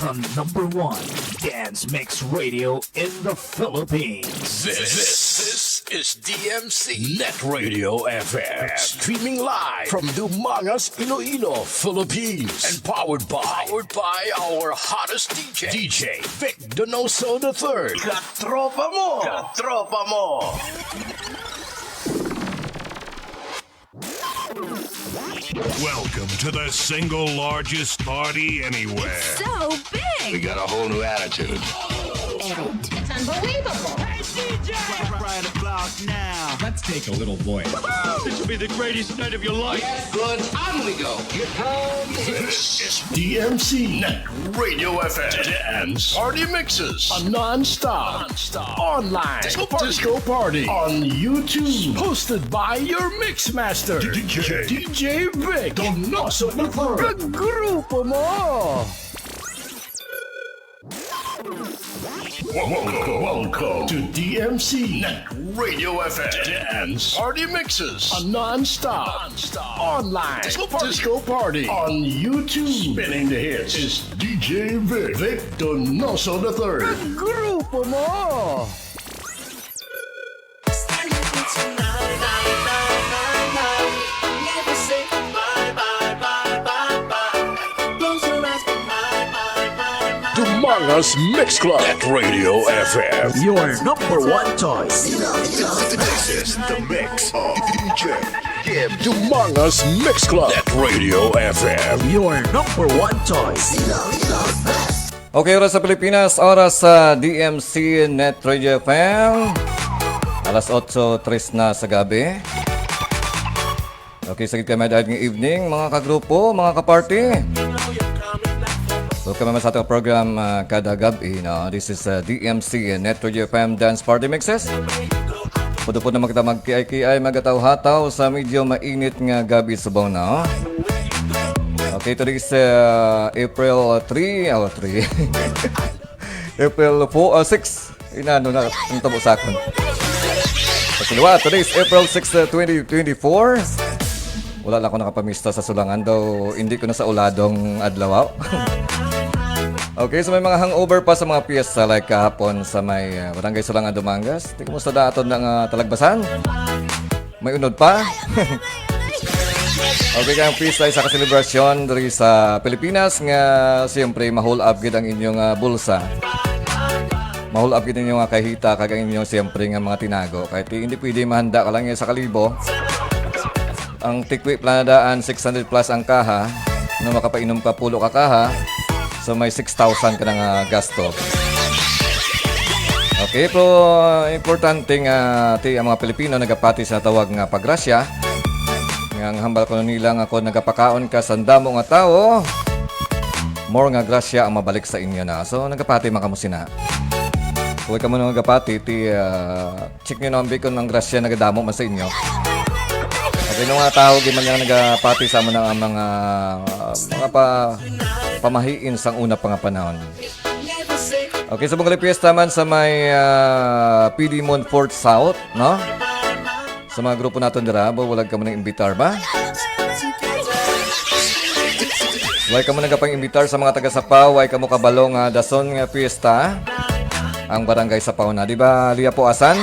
The number one dance mix radio in the Philippines. This is DMC Net Radio FM. Streaming live from Dumangas, Iloilo, Philippines. And powered by our hottest DJ Vic Donoso III. Katropa mo! Katropa mo! Welcome to the single largest party anywhere. So big! We got a whole new attitude. Edit. It's unbelievable. Hey, DJ! Right about now. Let's take a little voice. This will be the greatest night of your life. Good, on we go. Here comes this is DMC Net Radio FM. Dance Party Mixes. A non-stop online disco party on YouTube. Hosted by your mix master, DJ Vic Donoso III. Kagrupo mo! Welcome to DMC Net Radio FM. Dance Party Mixes. A non-stop online disco party on YouTube. Spinning the hits is DJ Vic Donoso III. Kagrupo mo! Dumangas Mix Club at Radio FM. Your number one choice. This is the mix of DJ Gib Dumangas Mix Club at Radio FM. Your number one choice. Okay, oras sa Pilipinas, oras sa DMC Net Radio FM. Alas 8:03 na sa gabi. Okay, sagit kami dahil ng evening, mga kagrupo, mga kaparty. So kami sa ating program kada gabi, no? This is DMC Net Radio FM Dance Party Mixes. Pudo-pudo naman kita magkiay-kiay, magataw-hataw sa medyo mainit nga gabi subong na. Okay, today is April 3, April 6, inano na, ang tabo sa akin. Today is April 6, 2024. Wala lang ako nakapamista sa sulangan, daw hindi ko na sa uladong adlaw. Okay, so may mga hangover pa sa mga piyesta like kahapon sa may Barangay Sulangan, Dumangas. Di kumusta daton ng talagbasan? May unod pa? Okay, kayong piyesta ay sa kaselebrasyon dari sa Pilipinas nga siyempre mahol up gid ang inyong bulsa. Mahol up gid inyong kahita kag ang inyong siyempre nga mga tinago. Kahit hindi pwede mahanda ka lang sa kalibo. Ang tikwi planadaan 600 plus ang kaha. No makapainom ka pulo ka kaha. So may 6,000 ka ng gasto. Okay, pero importante nga ang mga Pilipino nagapati sa tawag nga pagrasya. Nga hambal ko nilang ako nagapakaon ka sa damo nga tao. More nga grasya ang mabalik sa inyo na. So nagapati makamusina. Huwag ka mo nang nagapati, check nyo na ang bikon ng grasya nagadamo man sa inyo. Okay, nung mga tao giman nga nagapati sa mo ng mga pamahiin sang una pa nga panahon. Okay, sa mga piyesta man sa may PD Montfort South, no? Sa mga grupo natin dira, walag ka mo ng imbitar ba? Way ka mo nagapang imbitar sa mga taga-Sapaw, way ka mo kabalong dason nga piyesta. Ang barangay Sapaw na, di ba? Liya po asan?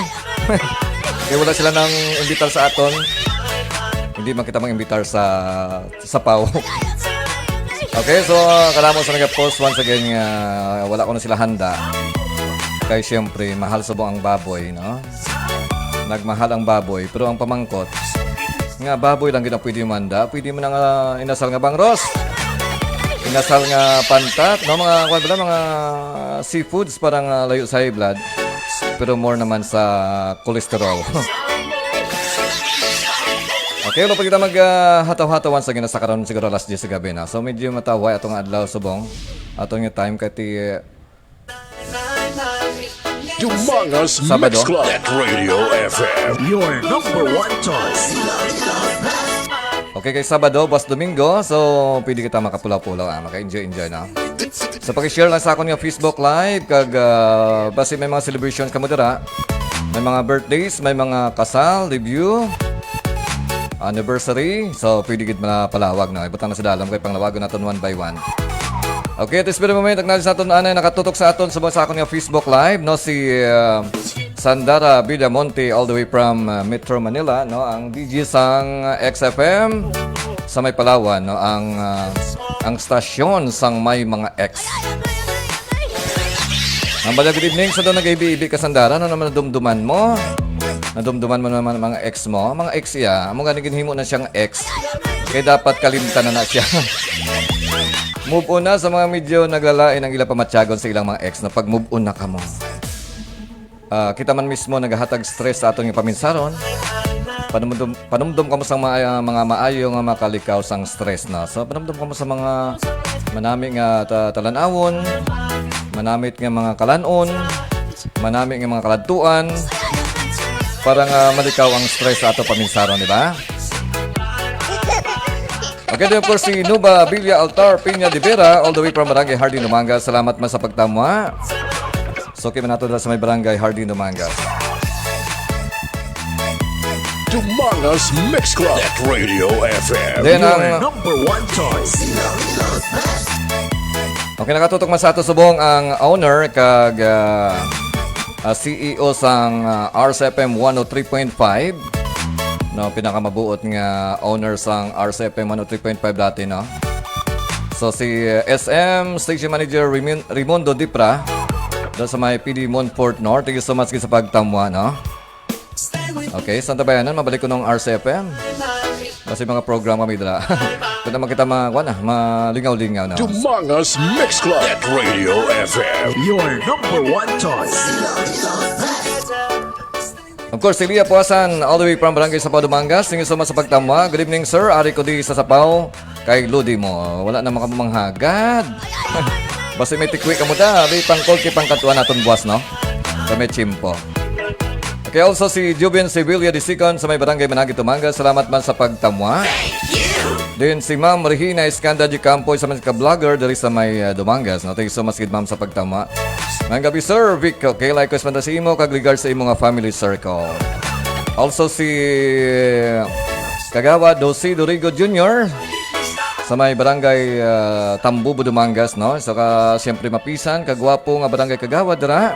Kaya wala sila nang imbitar sa aton. Hindi man kita mang-imbitar sa Sapaw. Okay, so kalamo sa nag-post once again wala ko na sila handa. Kaya siyempre, mahal subong ang baboy, no? Nagmahal ang baboy, pero ang pamangkot, nga baboy lang gina pwede manda. Pwede mo nang inasal nga bangros. Inasal nga pantat, no? Mga seafoods parang layo sa high blood. Pero more naman sa cholesterol. Okay, wala pa kita mag-hataw-hatawan sa sa karon siguro last 10 sa gabi na. So medyo mataway atong adlaw subong. Atong yung time kati Dumangas Mix Club at Radio FM. Your number one choice. Okay, kay Sabado, bas Domingo. So pwede kita makapulaw-pulaw, maka-enjoy na. So paki-share lang sa akong yung Facebook Live kag basi may mga celebrations kamo dira. May mga birthdays, may mga kasal, debut, anniversary. So pwede gid palawag na. Ibutang na sa dalam kay panglawagon naton one by one. Okay, at this very moment, acknowledge natin na nakatutok sa aton sa akong Facebook Live, no? Si Sandara Vidamonte all the way from Metro Manila, no? Ang DJ sang XFM sa may Palawan, no? Ang stasyon sang may mga X. Ang bala, good evening sa doon nag-ibi-ibi ka Sandara, ano naman nadumduman mo? Nadumduman mo naman mga ex mo. Mga ex iya, mo ganigin himo na siyang ex. Kaya dapat kalimtan na siya. Move on na sa mga medyo naglalain ang ilang pamatyagon sa ilang mga ex na pag move on na ka mo. Kita man mismo naghahatag stress sa atong paminsaron. Panumdum ka mo sa mga maayong makalikaw sang stress na. So panumdum ka mo sa mga manaming talanawon, manamit nga mga kalanon, manamit nga mga kaladtuan para nga malikaw ang stress sa atong paminsaron, di ba? Okay, then of course si Nuba Villa Altar Piña de Vera all the way from Barangay Hardin, Dumangas. Salamat man sa pagtamwa. So okay man nato sa may Barangay Hardin, Dumangas. Dumangas Mix Club at Radio FM. Then Your number one choice. Okay, nakatutok man sa ato subong ang owner kag CEO sang RCFM 103.5. No, pinakamabuot nga owner sang RCFM 103.5 dati, no? So si SM Station Manager Raimundo Dipra doon sa may PD Montfort North. Thank you so much sa pagtamwa, no? Okay, Santa Bayanan, mabalik ko ng RCFM. Kasi mga program kami dala. Kung naman kita malingaw-lingaw na. Dumangas Mix Club at Radio FM. Your number one choice. Of course, si Lia Puasan, all the way from Barangay Sapaw, Dumangas. Thank you so much sa pagtamwa. Good evening, sir. Ari ko di sa Sapaw. Kay Ludi mo. Wala na makamanghagad. Basta may tikwi ka mo da. May pangkol kay pangkatuan natin buwas, no? Sa may chimpo. Okay, also si Jubian Sevilla Disicon sa may Barangay Managi, Dumangas. Salamat man sa pagtamwa. Then si Ma'am Regina Iskanda G. Campoy sa mga ka-vlogger dari sa may Dumangas. No? Thank you so much, ma'am, sa pagtama. Ngayong gabi, Sir Vic. Okay, likewise man sa imo, kag-regard sa imo nga family circle. Also si Kagawa Dosi Dorigo Jr. sa may Barangay Tambubo, Dumangas. No? So, siyempre mapisan, kagwapo nga Barangay Kagawa, dara.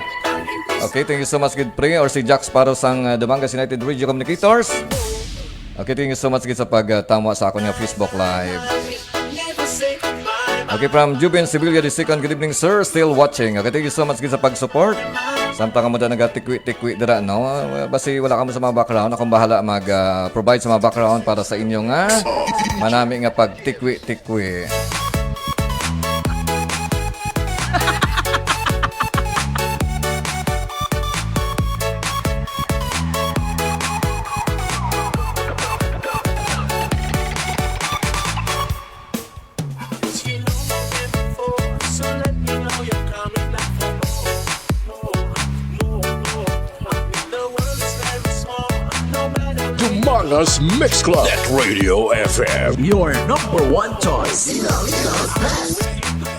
Okay, thank you so much, good pre. Or si Jack Sparrow sang Dumangas United Radio Communicators. Okay, thank you so much sa pagtama sa akong Facebook Live. Okay, from Jubian Sevilla Disicon, good evening, sir. Still watching. Okay, thank you so much sa pag-support. Samtang ka mo na nag-tikwi-tikwi dira, no? Basi wala ka mo sa mga background. Akong bahala mag-provide sa mga background para sa inyo nga manami nga pag-tikwi-tikwi. Dumangas Mix Club at Radio FM. Your number one choice.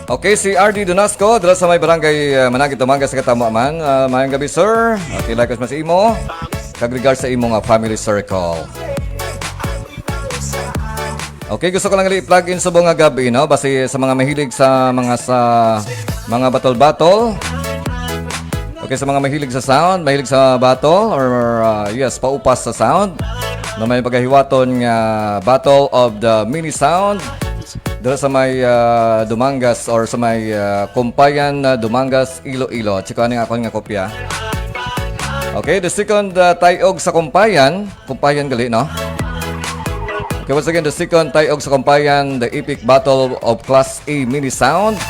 Okay, si RD Donoso, dala sa may Barangay Managi, Dumangas sa katama man. Mayang gabi, sir. Okay, likewise man sa imo. Kag-regard sa imo nga family circle. Okay, gusto ko lang i-plug in sa buong gabi, no? Basi sa mga mahilig sa mga battle-battle. Okay, sa mga mahilig sa sound, mahilig sa battle, or yes, paupas sa sound. Na may paghahiwaton nga Battle of the Mini Sound dito sa may Dumangas or sa may Kumpayan Dumangas, Iloilo. Tsaka nga ako nga kopya. Okay, the second tayog sa Kumpayan gali, no? Okay, once again, the second tayog sa Kumpayan, the Epic Battle of Class A Mini Sound.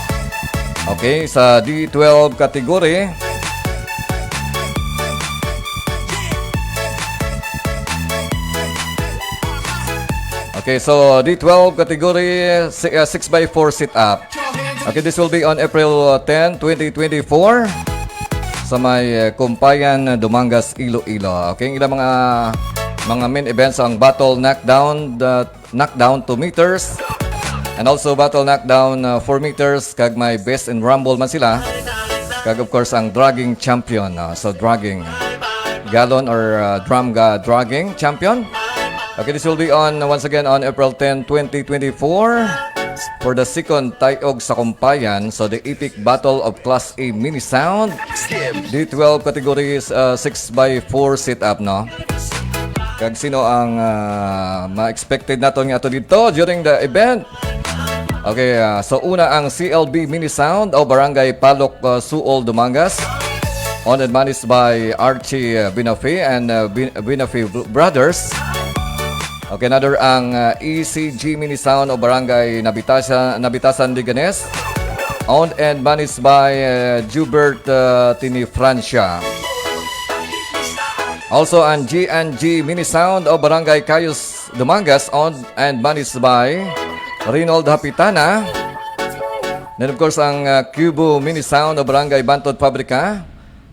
Okay, sa D12 category. Okay, so D12 category 6x4 sit-up. Okay, this will be on April 10, 2024 sa may Kumpayan, Dumangas, Iloilo. Okay, ilang mga main events ang Battle Knockdown 2 meters and also Battle Knockdown 4 meters kag may Best in Rumble man sila. Kag of course ang Dragging Champion. So dragging gallon or drum dragging champion. Okay, this will be on once again on April 10, 2024 for the second Tayog sa Kumpayan. So the epic battle of Class A Mini Sound. D12 categories 6x4 sit-up, no? Kag sino ang ma-expected nato nga ato dito during the event? Okay, so una ang CLB Mini Sound o Barangay Palok, Suol, Dumangas. Owned and managed by Archie Binafe and Binafe Brothers. Okay, another ang ECG Mini Sound o Barangay Nabitasan, Liganes. Owned and managed by Jubert Tinifrancia. Also ang G&G Mini Sound o Barangay Cayos, Dumangas. Owned and managed by Reynold Hapitana. Then of course ang Cubo Mini Sound o Barangay Bantod Fabrica.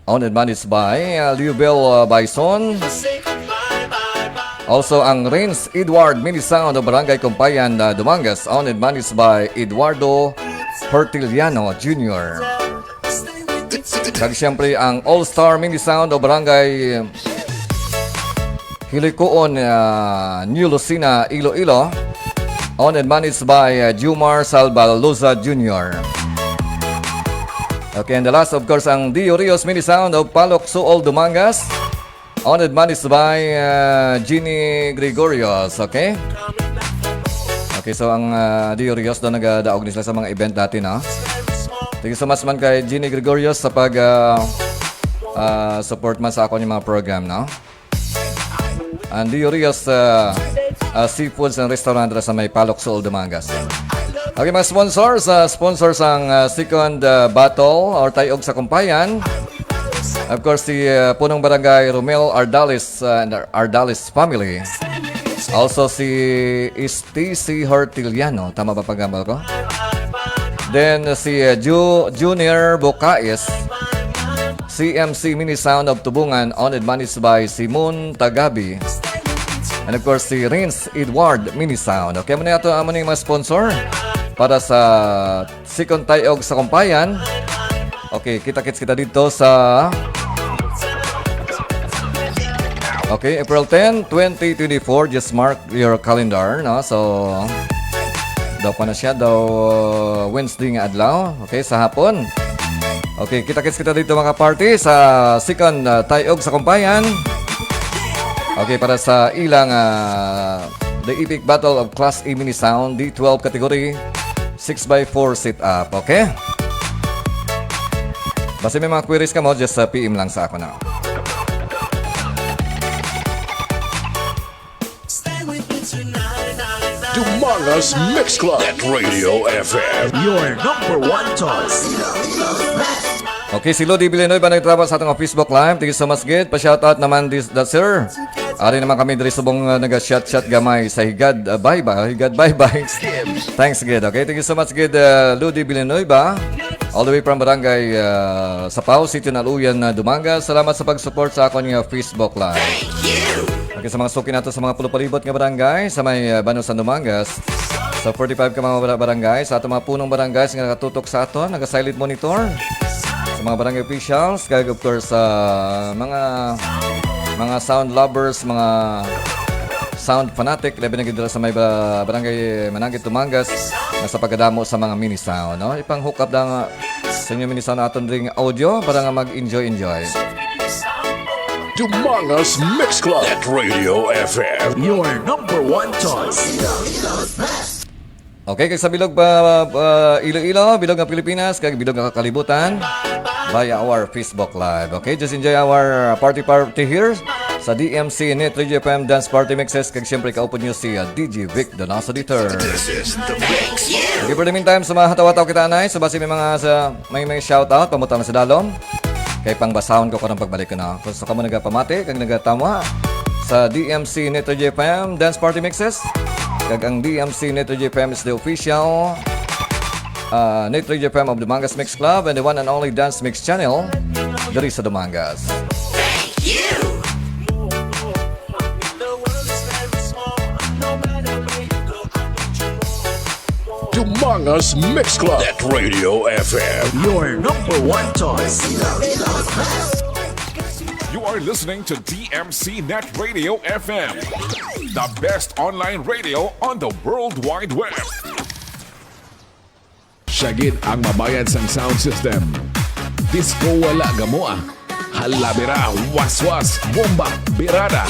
Owned and managed by Liubel Bison. Also ang Rins Edward Mini Sound o Barangay Kumpayan, Dumangas. Owned and managed by Eduardo Portiliano Jr. Kag siyempre ang All-Star Mini Sound o Barangay Hilikoon, New Lucena, Iloilo. Owned and managed by Jumar Salbaloza Jr. Okay, and the last of course ang Dio Rios Mini Sound of Palok, Suol, Dumangas. Owned and managed by Ginny Gregorios, okay? Okay, so ang Dio Rios doon nagadaog nila sa mga event natin, no? Thank you so much man kay Ginny Gregorios sa pag support man sa ako ng mga program, no? And Dio Rios Seafoods and Restaurant sa may Palok, Suol, Dumangas. Okay, mga sponsors ang second battle or Tayog sa Kumpayan. Of course, si Punong Barangay Romel Ardalis and Ardalis family. Also si Stacy Hortiliano, tama ba pag-gambal ko? Then si Junior Bocais, CMC Mini Sound of Tubungan, owned and managed by Simon Tagabi. And of course si Rins Edward Mini Sound. Okay, muna ito ang mga sponsor para sa second Tayog sa Kumpayan. Okay, kita-kits kita dito sa okay, April 10, 2024. Just mark your calendar, no? So daw pa na siya, Wednesday nga adlaw. Okay, sa hapon. Okay, kita-kits kita dito mga party sa second Tayog sa Kumpayan. Okay, para sa ilang the epic battle of Class A Mini Sound D12 category 6x4 sit-up, okay? Basta may mga queries ka mo, just PM lang sa ako na. Dumangas Mix Club at Radio FM. Your number one choice. Okay, si Lodi Villanueva nagtrabaho sa atong Facebook Live. Thank you so much, Gid. Pa-shoutout naman that sir. Ari naman kami diri subong naga-shot gamay sa higad. Bye-bye. Higad bye-bye. Thanks, Gid. Okay, thank you so much, Gid. Lodi Villanueva. All the way from Barangay Sapaw, City Naluyan, Dumangas. Salamat sa pag-support sa akong Facebook Live. Okay, sa mga suki nato sa mga pulupalibot nga barangay sa may Banusan, Dumangas. Sa 45 ka mga barangay, sa atong mga punong barangay nga nakatutok sa aton, naga-silent monitor. Sa mga barangay officials, kag of course sa mga sound lovers, mga sound fanatic, labi na gid sa may barangay Manangit, Dumangas, nasa pagdamo sa mga mini sound, no? Ipang hook up da sa inyo mini sound aton ring audio para nga mag-enjoy. Dumangas Mix Club at Radio FM. Your number one choice. Okay, kay sa bilog Iloilo, bilog ng Pilipinas, kag bilog ng kakalibutan via our Facebook Live. Okay, just enjoy our party here sa DMC Net Radio FM Dance Party Mixes. Kag siyempre kaupo nyo si DJ Vic Donoso Dieter. This is the mix. Okay, for the meantime, sa mga hataw-hataw kita anay, sa basi may shoutout, pamutang na sa dalom. Kay pangbasahon ko ng pagbalik ko na. Kung ka mo nagapamati, kag nagatama sa DMC Net Radio FM Dance Party Mixes. Kag ang DMC Net Radio FM is the official Net Radio FM of Dumangas Mix Club and the one and only Dance Mix channel diri sa Dumangas. Thank you. Dumangas Mix Club at Radio FM. Your number one choice. You are listening to DMC Net Radio FM, the best online radio on the World Wide Web. Siya ang mabayad sang sound system. Disco wala gamoa. Halabira, waswas, bomba, birada.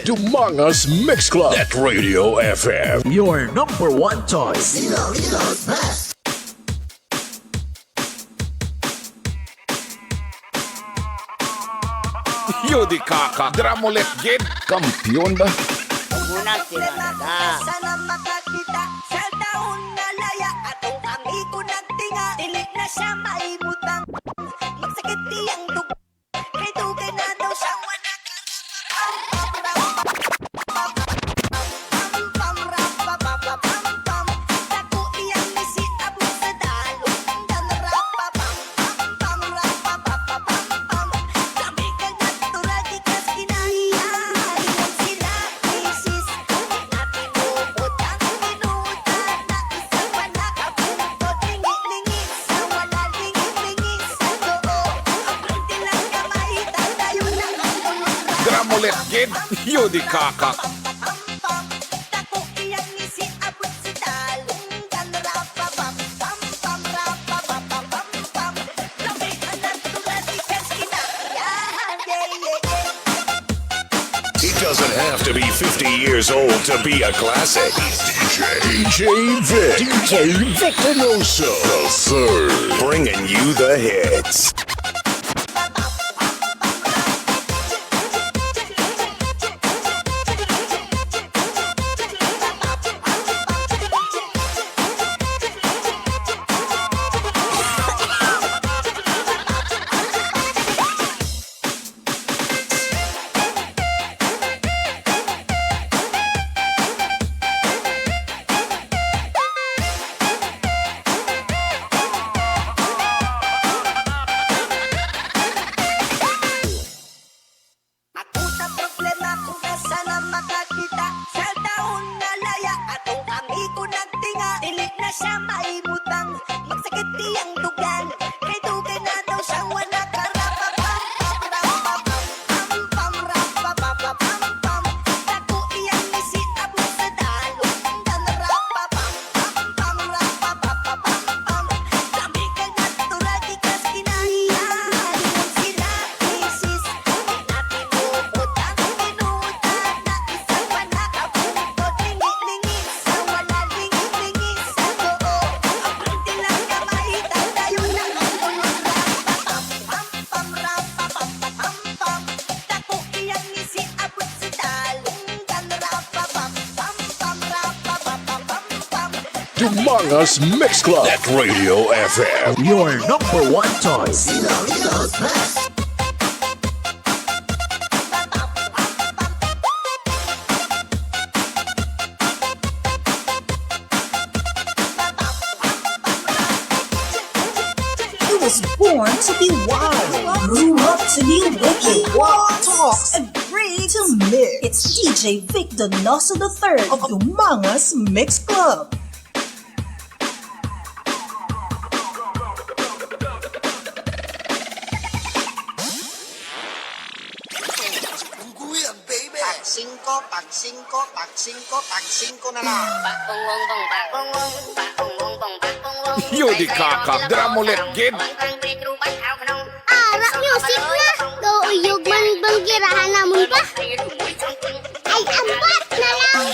Dumangas Mix Club. Net Radio FM. Your number one choice. Yodi kaka, dramulet gid. Kampiyon ba? Unang tinanada. Sana makakita sa taon na laya atong kami ko nagtinga dili na siya maimutang magsakit diyang dug kay dugay na daw siya wala Dramulet gid. Yodi kaka. It doesn't have to be 50 years old to be a classic. DJ Vic. DJ Vic Donoso. The third. Bringing you the hits. Dumangas Mix Club. Net Radio FM. Your number one choice. He was born to be wild, grew up to be wicked, talks, agreed to mix. It's DJ Vic Donoso III of Dumangas Mix Club. Pag 5 na lang. Yodi kaka, dramulet gid. Rock music na. Douyog man bang girahan namun pa. Ay, ambat na lang.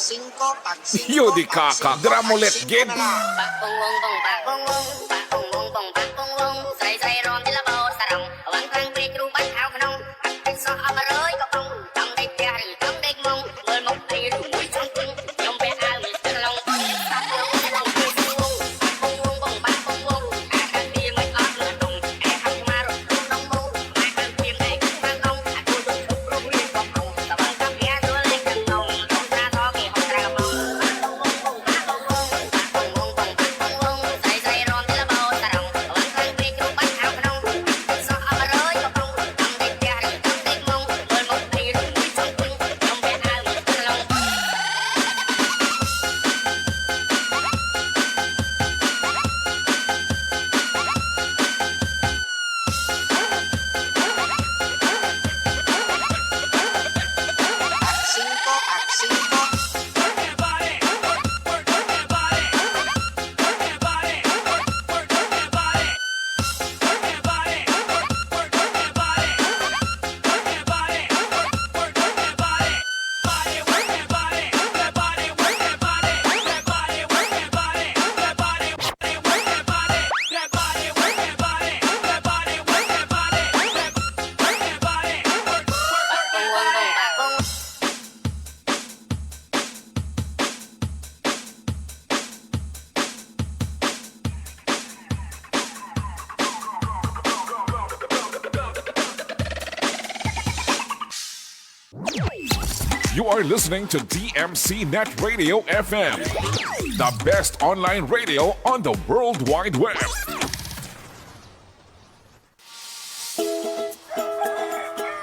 tag 5. Yudi kaka, dramulet gid. You are listening to DMC Net Radio FM, the best online radio on the World Wide Web.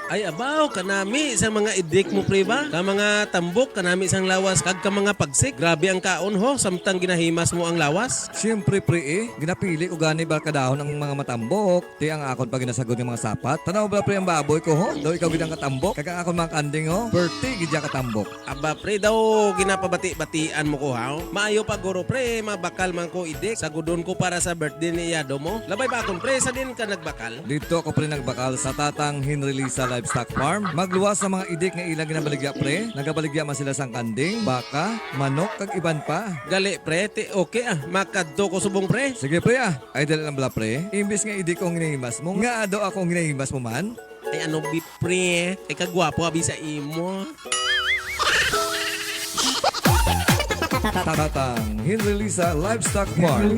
Ay abaw kanami sa mga idik mo pre ba? Ka mga tambok kanami sang lawas kag ka mga pagsik. Grabe ang kaon ho samtang ginahimas mo ang lawas. Siyempre pre ginapili ko gani ba kadahon ang mga matambok. Ti ang akon pag ginasagod ng mga sapat. Tanaw ba pre ang baboy ko ho? Daw ikaw gidang katambok. Kag akon mga kanding ho. Birthday gidya katambok. Aba pre daw ginapabati-batian mo ko ha. Maayo pa guro pre mabakal man ko idik. Sagudon ko para sa birthday ni Yado mo. Labay ba akon pre sa din ka nagbakal? Dito ako pre nagbakal sa tatang Henry Lisa Livestock Farm. Magluwas sa mga idik nga ilang ginabaligya pre. Nagabaligya man sila sang kanding, baka, manok kag iban pa. Gali pre, okay makadto ko subong pre. Sige pre ay dali lang bala pre. Imbis nga idik kong ginahimas mo, nga ado akong ginahimas mo man. Ay ano bi pre, ay kagwapo abi sa imo. Tatang Henry Lisa Livestock Farm.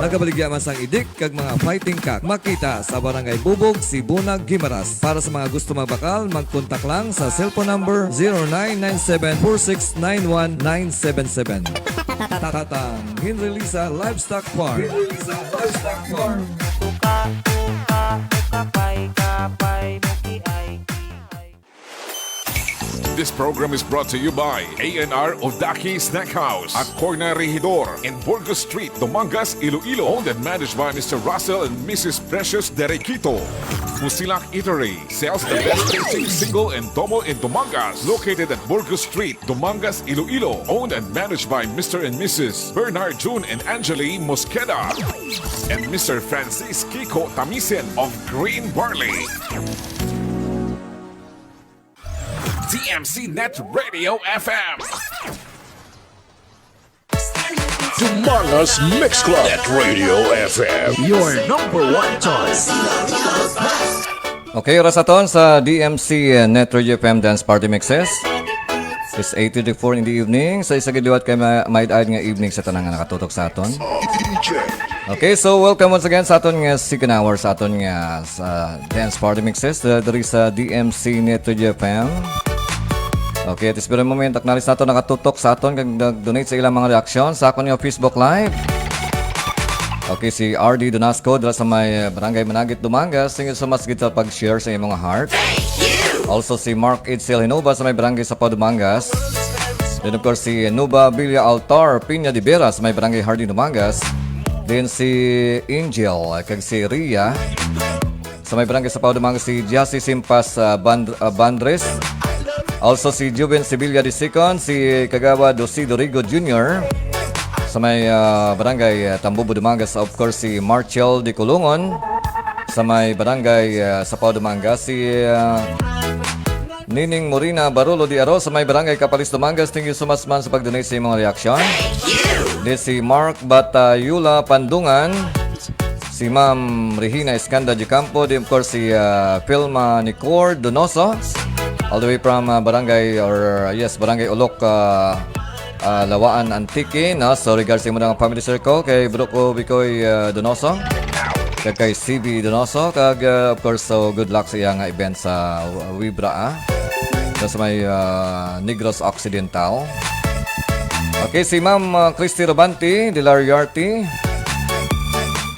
Nagabaligya man sang idik kag mga fighting cock. Makita sa Barangay Bubog, Sibunag, Gimaras. Para sa mga gusto magbakal, mag-contact lang sa cellphone number 0997-4691977. Tatang Henry Lisa Livestock Farm. This program is brought to you by A&R Odaki Snack House at Corner Regidor in Burgos Street, Dumangas, Iloilo. Owned and managed by Mr. Russell and Mrs. Precious Derequito. Musilak Eatery sells the best tasting single and double in Dumangas. Located at Burgos Street, Dumangas, Iloilo. Owned and managed by Mr. and Mrs. Bernard June and Angeli Mosqueda. And Mr. Francis Kiko Tamisen of Green Barley. DMC Net Radio FM. Dumangas Mix Club. Net Radio FM. Your number one choice. Okay, oras aton sa DMC Net Radio FM Dance Party Mixes. It's 8:34 in the evening. Sa isa giduat kay maid-aid nga evening sa tanang nga nakatutok sa aton. Okay, so welcome once again sa aton nga second hour sa aton nga sa Dance Party Mixes. Dari sa DMC Net Radio FM. Okay, at isbiro moment, acknowledge nato nakatutok sa aton kag nag-donate sa ilang mga reaksyon sa akon nga Facebook Live. Okay, si RD Donoso dala sa may Barangay Managit, Dumangas. Thank you so much gid sa pag-share sa iyong mga heart. Also si Mark Edsel Hinova sa may Barangay Sapaw, Dumangas. Then of course si Nuba Villa Altar Piña de Vera sa may Barangay Hardy, Dumangas. Then si Angel kag si Ria sa may Barangay Sapaw, Dumangas. Si Jassy Simpas Bandres. Also si Juven Sevilla II, si Kagawa Dosi Dorigo Jr. Sa may Barangay Tambubo, Dumangas. Of course si Marchel de Colungon sa may Barangay Sapaw, Dumangas. Si Nining Morina Barulo di Aro sa may barangay Capalis Dumangas. Thank you so much man sa pag-donate sa mga reaction. This si Mark Batayula Pandungan. Si Ma'am Regina Escanda de Campo. Di of course si Filma Nicor Donoso. All the way from barangay barangay Olok Lawaan Antique, no? So regards sa mga family circle kay bro ko Bicoy Donoso, kay CB Donoso, kag of course so good luck sa iyang event sa Wibra sa may Negros Occidental. Okay, si Ma'am Christy Robanti Dilariarty,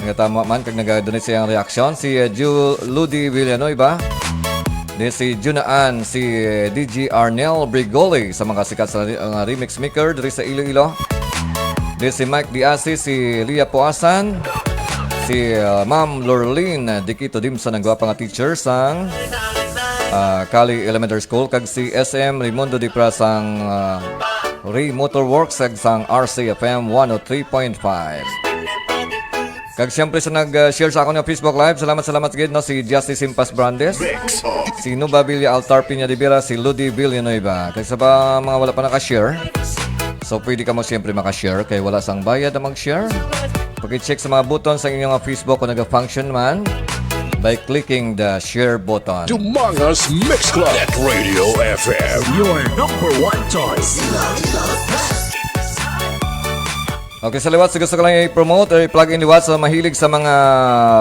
nagtama man kag nag-donate sa iyang reaction. Si Ludi Villanueva. Si Junaan, si DJ Arnel Brigoli sa mga sikat sa remix maker diri sa Iloilo. Si Mike Diasi, si Lia Poasan, si Ma'am Lorlene Dikito Dimson, ang gwapa nga teacher sang Cali Elementary School, kag si SM Raimundo Di Pras sang Ray Motorworks kag sang RCFM 103.5. Kag siyempre sa nag-share sa ako ng Facebook Live, salamat gid, no? Si Justice Simpas Brandes, si Nuba Villa Altar Piña de Vera, si Ludi Villanueva. Kaya sa ba mga wala pa naka-share, so pwede ka mo siyempre maka-share kaya wala sang bayad na mag-share. Pag-check sa mga button sa inyong Facebook kung nag-function man by clicking the share button. Dumangas Mix Club at Radio FM, your number one choice. Okay, sa liwat, gusto ko lang i-promote or i-plug in liwat sa mahilig sa mga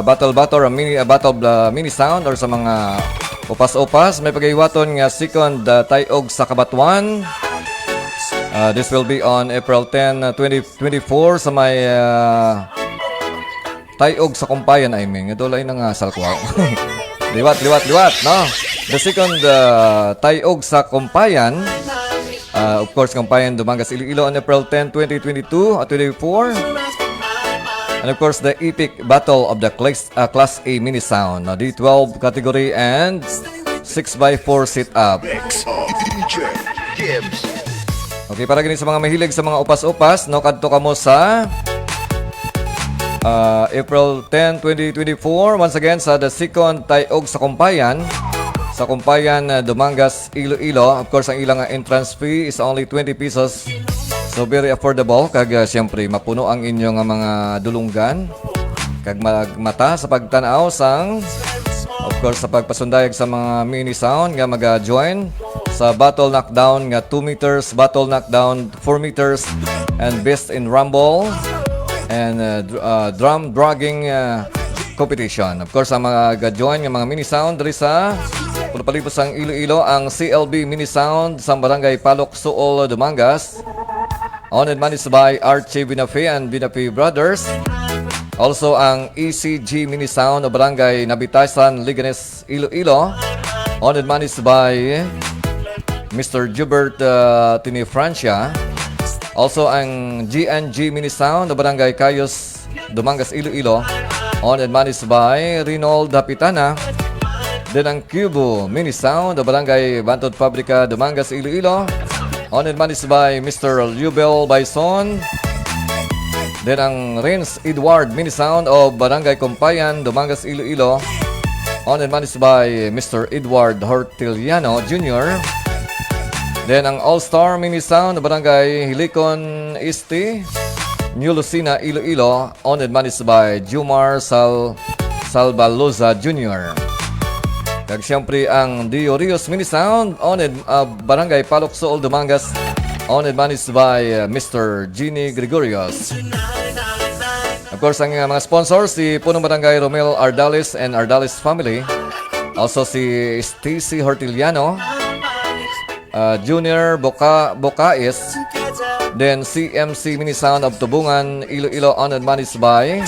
battle or mini sound or sa mga upas-upas. May pag-iwaton nga second tayog sa Kabatuan. This will be on April 10, 2024 sa may tayog sa Kumpayan, I mean. Idolay na nga salkwa. liwat, no? The second tayog sa Kumpayan. Of course, Kumpayan Dumangas Iloilo on April 10, 2022 at 2024. And of course, the epic battle of the Class A Mini Sound, D12 category and 6x4 sit-up. Okay, para ganun sa mga mahilig sa mga upas-upas, no, kadto ka mo sa April 10, 2024. Once again, sa the second tayog sa Kumpayan. Sa Kumpayan, Dumangas, Iloilo. Of course, ang ilang entrance fee is only 20 pesos. So, very affordable. Kag, siyempre, mapuno ang inyong mga dulunggan. Kag, mata sa pagtanaw sang, of course, sa pagpasundayag sa mga mini sound nga mag-join sa battle knockdown nga 2 meters, battle knockdown 4 meters, and best in rumble and drum dragging competition. Of course, ang mga join nga mga mini sound diri sa palibot sang Iloilo, ang CLB Mini Sound sa Barangay Palok, Suol, Dumangas. Honored managed by Archie Binafe and Binafe Brothers. Also ang ECG Mini Sound o Barangay Nabitasan, Liganes, Iloilo. Honored managed by Mr. Jubert Tinifrancia. Also ang GNG Mini Sound o Barangay Cayos, Dumangas, Iloilo. Honored managed by Rinold Dapitana. Then ang Cubo Mini Sound o Barangay Bantod Fabrika, Dumangas, Iloilo. Honored managed by Mr. Lubel Bison. Then ang Renz Edward Mini Sound o Barangay Kumpayan, Dumangas, Iloilo. Honored managed by Mr. Edward Hortiliano Jr. Then ang All-Star Mini Sound o Barangay Hilicon Este, New Lucena, Iloilo. Honored managed by Jumar Salbaloza Jr. Kag siyempre ang Diorios Mini Sound on Barangay Palok, Suol, Dumangas, honored managed by Mr. Gini Gregorios. Of course, ang mga sponsors, si Punong Barangay Romel Ardales and Ardales family. Also si Stacy Hortiliano, Junior Bocais. Then CMC Mini Sound of Tubungan, Iloilo, honored managed by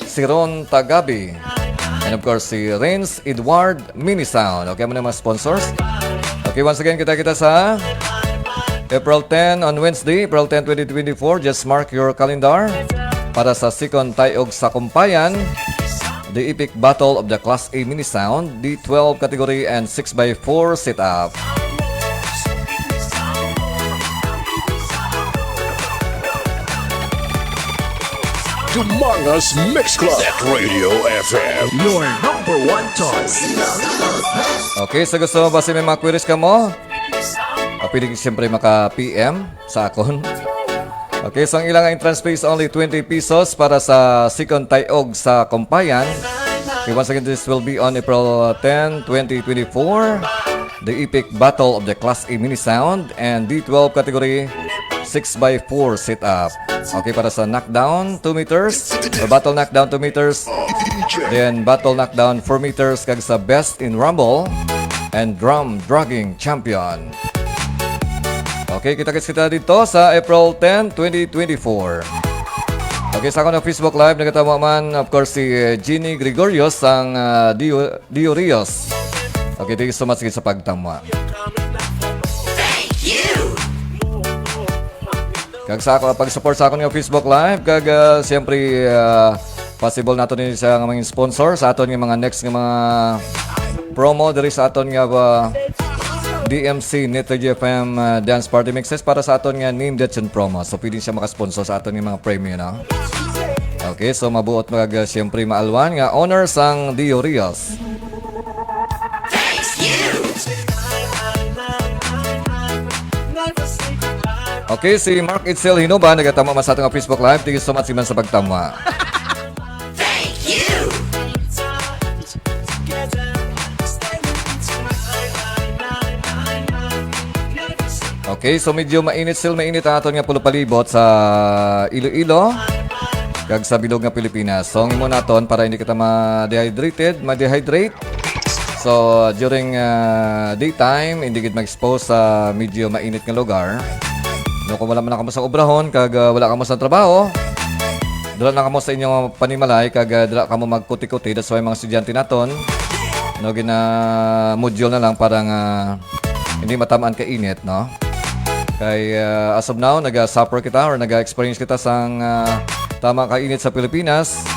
Siron Tagabi. And of course, si Renz Edward Mini Sound. Okay, muna mga sponsors. Okay, once again, kita sa April 10 on Wednesday, April 10, 2024. Just mark your calendar para sa second tayog sa Kumpayan, the epic battle of the Class A Mini Sound, D12 category and 6x4 sit-up. Dumangas Mix Club. Net Radio FM. Your number one choice. Okay, so gusto mo ba may mga queries ka mo? Pili siyempre maka-PM sa akon. Okay, so ang ilang entrance fee is only 20 pesos para sa second tayog sa Kompayan. Okay, once again, this will be on April 10, 2024. The epic battle of the Class A Mini Sound and D12 category 6x4 sit-up. Okay, para sa knockdown 2 meters, or battle knockdown 2 meters, then battle knockdown 4 meters kag sa best in rumble and drum dragging champion. Okay, kita-kits kita dito sa April 10, 2024. Okay, sa ako na Facebook Live, nagkatama man, of course, si Jeannie Gregorios ang Dio Rios. Okay, thank you so much sa pagtama. Thank you! Kag sa ako, pag-support sa ako ng Facebook Live, kag siyempre, possible nato din sa mga sponsor sa aton ng mga next ng mga promo diri sa aton nga DMC Net Radio FM Dance Party Mixes para sa aton nga name that and promo. So pwede siya maka-sponsor sa aton ng mga premium na. Okay, so mabuot mag siyempre maalwan nga honor sang Dio Rios. Okay, si Mark Itzel Hinoba nagatama man sa atong Facebook Live. Thank you so much man sa pagtama. Thank you! Okay, so medyo mainit ang aton nga pulupalibot sa Iloilo kag sa bilog nga Pilipinas. So ngimo naton para hindi kita ma-dehydrate. So during daytime hindi gid ma-expose sa medyo mainit nga lugar. No, kung wala man kamo sa obrahon kag wala kamo sa trabaho, dala na kamo sa inyong panimalay kag dala kamo magkuti-kuti. That's why mga estudyante naton no gina module na lang para nga hindi matamaan ka init, no? Kay as of now, nag-suffer kita or nag-experience kita sang tama ka init sa Pilipinas.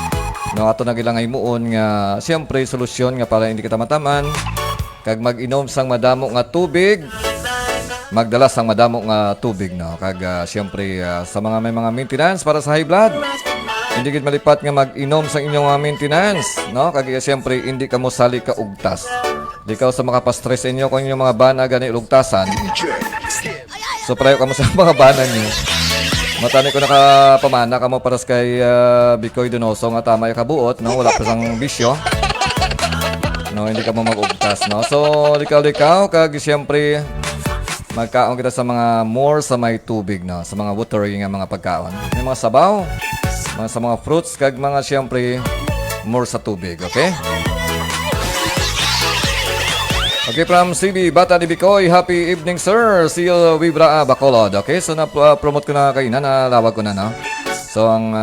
No, ato nagilangay muon nga siyempre solusyon nga para hindi kita mataman. Kag mag-inom sang madamo nga tubig. Magdala sang madamo nga tubig, no? Kag siyempre sa mga may mga maintenance para sa high blood. Hindi gid malipat nga mag-inom sang inyong mga maintenance, no? Kag siyempre hindi ka mo sali ka ugtas. Di ka sa makapastress inyo kung inyong mga bana gani ugtasan. So prayo ka mo sa mga bana niyo. Matani ko nakapamana ka mo para kay Bikoy Donoso nga tama yung kabuot, no? Wala pa sang bisyo. No, hindi ka mo mag-ugtas, no? So likaw kag siyempre magkaon kita sa mga more sa may tubig, no? Sa mga watery nga mga pagkaon. May mga sabaw, sa mga fruits kag mga siyempre more sa tubig, okay? Okay, from CB Bata di Bicoy, happy evening sir. See you Vibra Bacolod. Okay, so na-promote ko na kayo na, nalawag ko na, no? So ang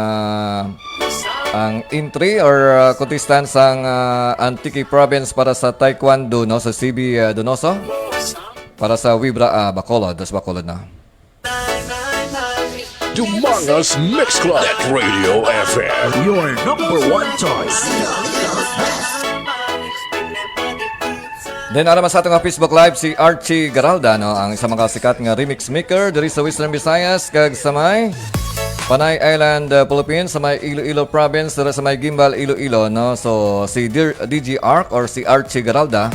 entry or contestants ang Antique Province para sa Taekwondo, no? Sa CB Donoso para sa Vibra Bacolod. Das Bacolod na. Dumangas Mix Club. Net Radio FM. Your number one choice. Then araman sa atong Facebook Live si Archie Garalda, no, ang isang mga sikat nga remix maker diri sa Western Visayas kag sa may Panay Island, Philippines, sa may Iloilo Province, diri sa may Gimbal, Iloilo, no. So si DJ Arc or si Archie Garalda.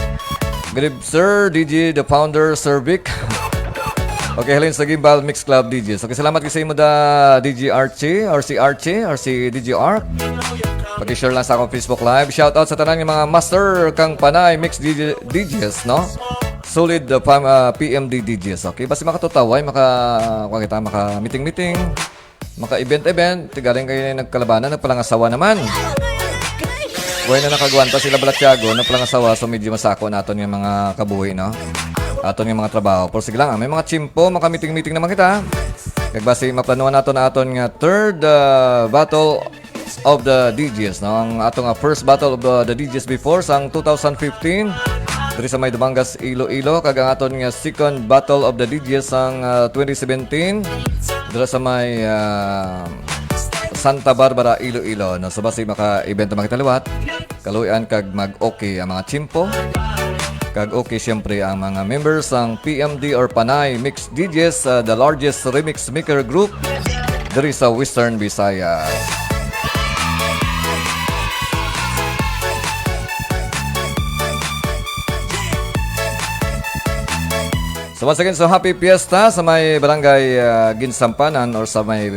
Good evening, sir, DJ the founder, Sir Vic. Okay, halin sa Gimbal Mix Club DJs. Okay, salamat kasi mo da DJ Archie or si DJ Arc. Pag-share lang sa akong Facebook Live. Shoutout sa tanan ng mga master kang Panay Mix DJs, no? Solid PMD DJs, okay? Basta makatutaway, maka-meeting-meeting, maka-event-event. Tigaling kayo na nagkalabanan, nagpalangasawa naman. Buhay na nakagwanta sila Balatyago, nagpalangasawa, so medyo masako natin yung mga kabuhi, no? Aton yung mga trabaho. Pero sige lang, may mga chimpo, maka-meeting-meeting naman kita. Kagbasi, maplanuan natin na aton nga third battle of the DJs, no? Ang atong first battle of the DJs before sang 2015 diri sa may Dumangas, Iloilo, kag ang aton nga second battle of the DJs sang 2017 diri sa may Santa Barbara, Iloilo, no? So basi maka-event na makitaliwat kaluyan kag mag-okay ang mga chimpo kag okay siyempre ang mga members ng PMD or Panay Mix DJs, the largest remix maker group diri sa Western Visayas. So once again, so happy fiesta sa may barangay Ginsampanan or sa may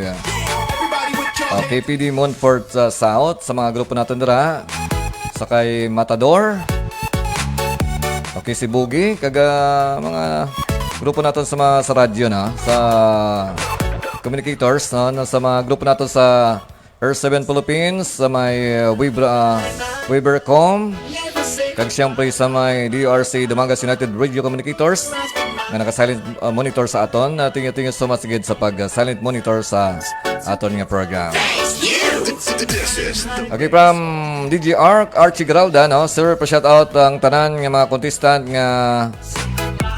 KPD Montfort South sa mga grupo natin dira. Sa kay Matador. Okay, si Boogie. Mga grupo natin sa radyo na. Sa communicators. No? Sa mga grupo natin sa R7 Philippines. Sa may Webercom. Kag siyempre sa may DRC Dumangas United Radio Communicators. Nga naka-silent monitor sa aton. Thank you so much again sa pag-silent monitor sa aton nga program. Okay, from DJ Archie Garalda, no? Sir, pa-shout out ang tanan nga mga contestant nga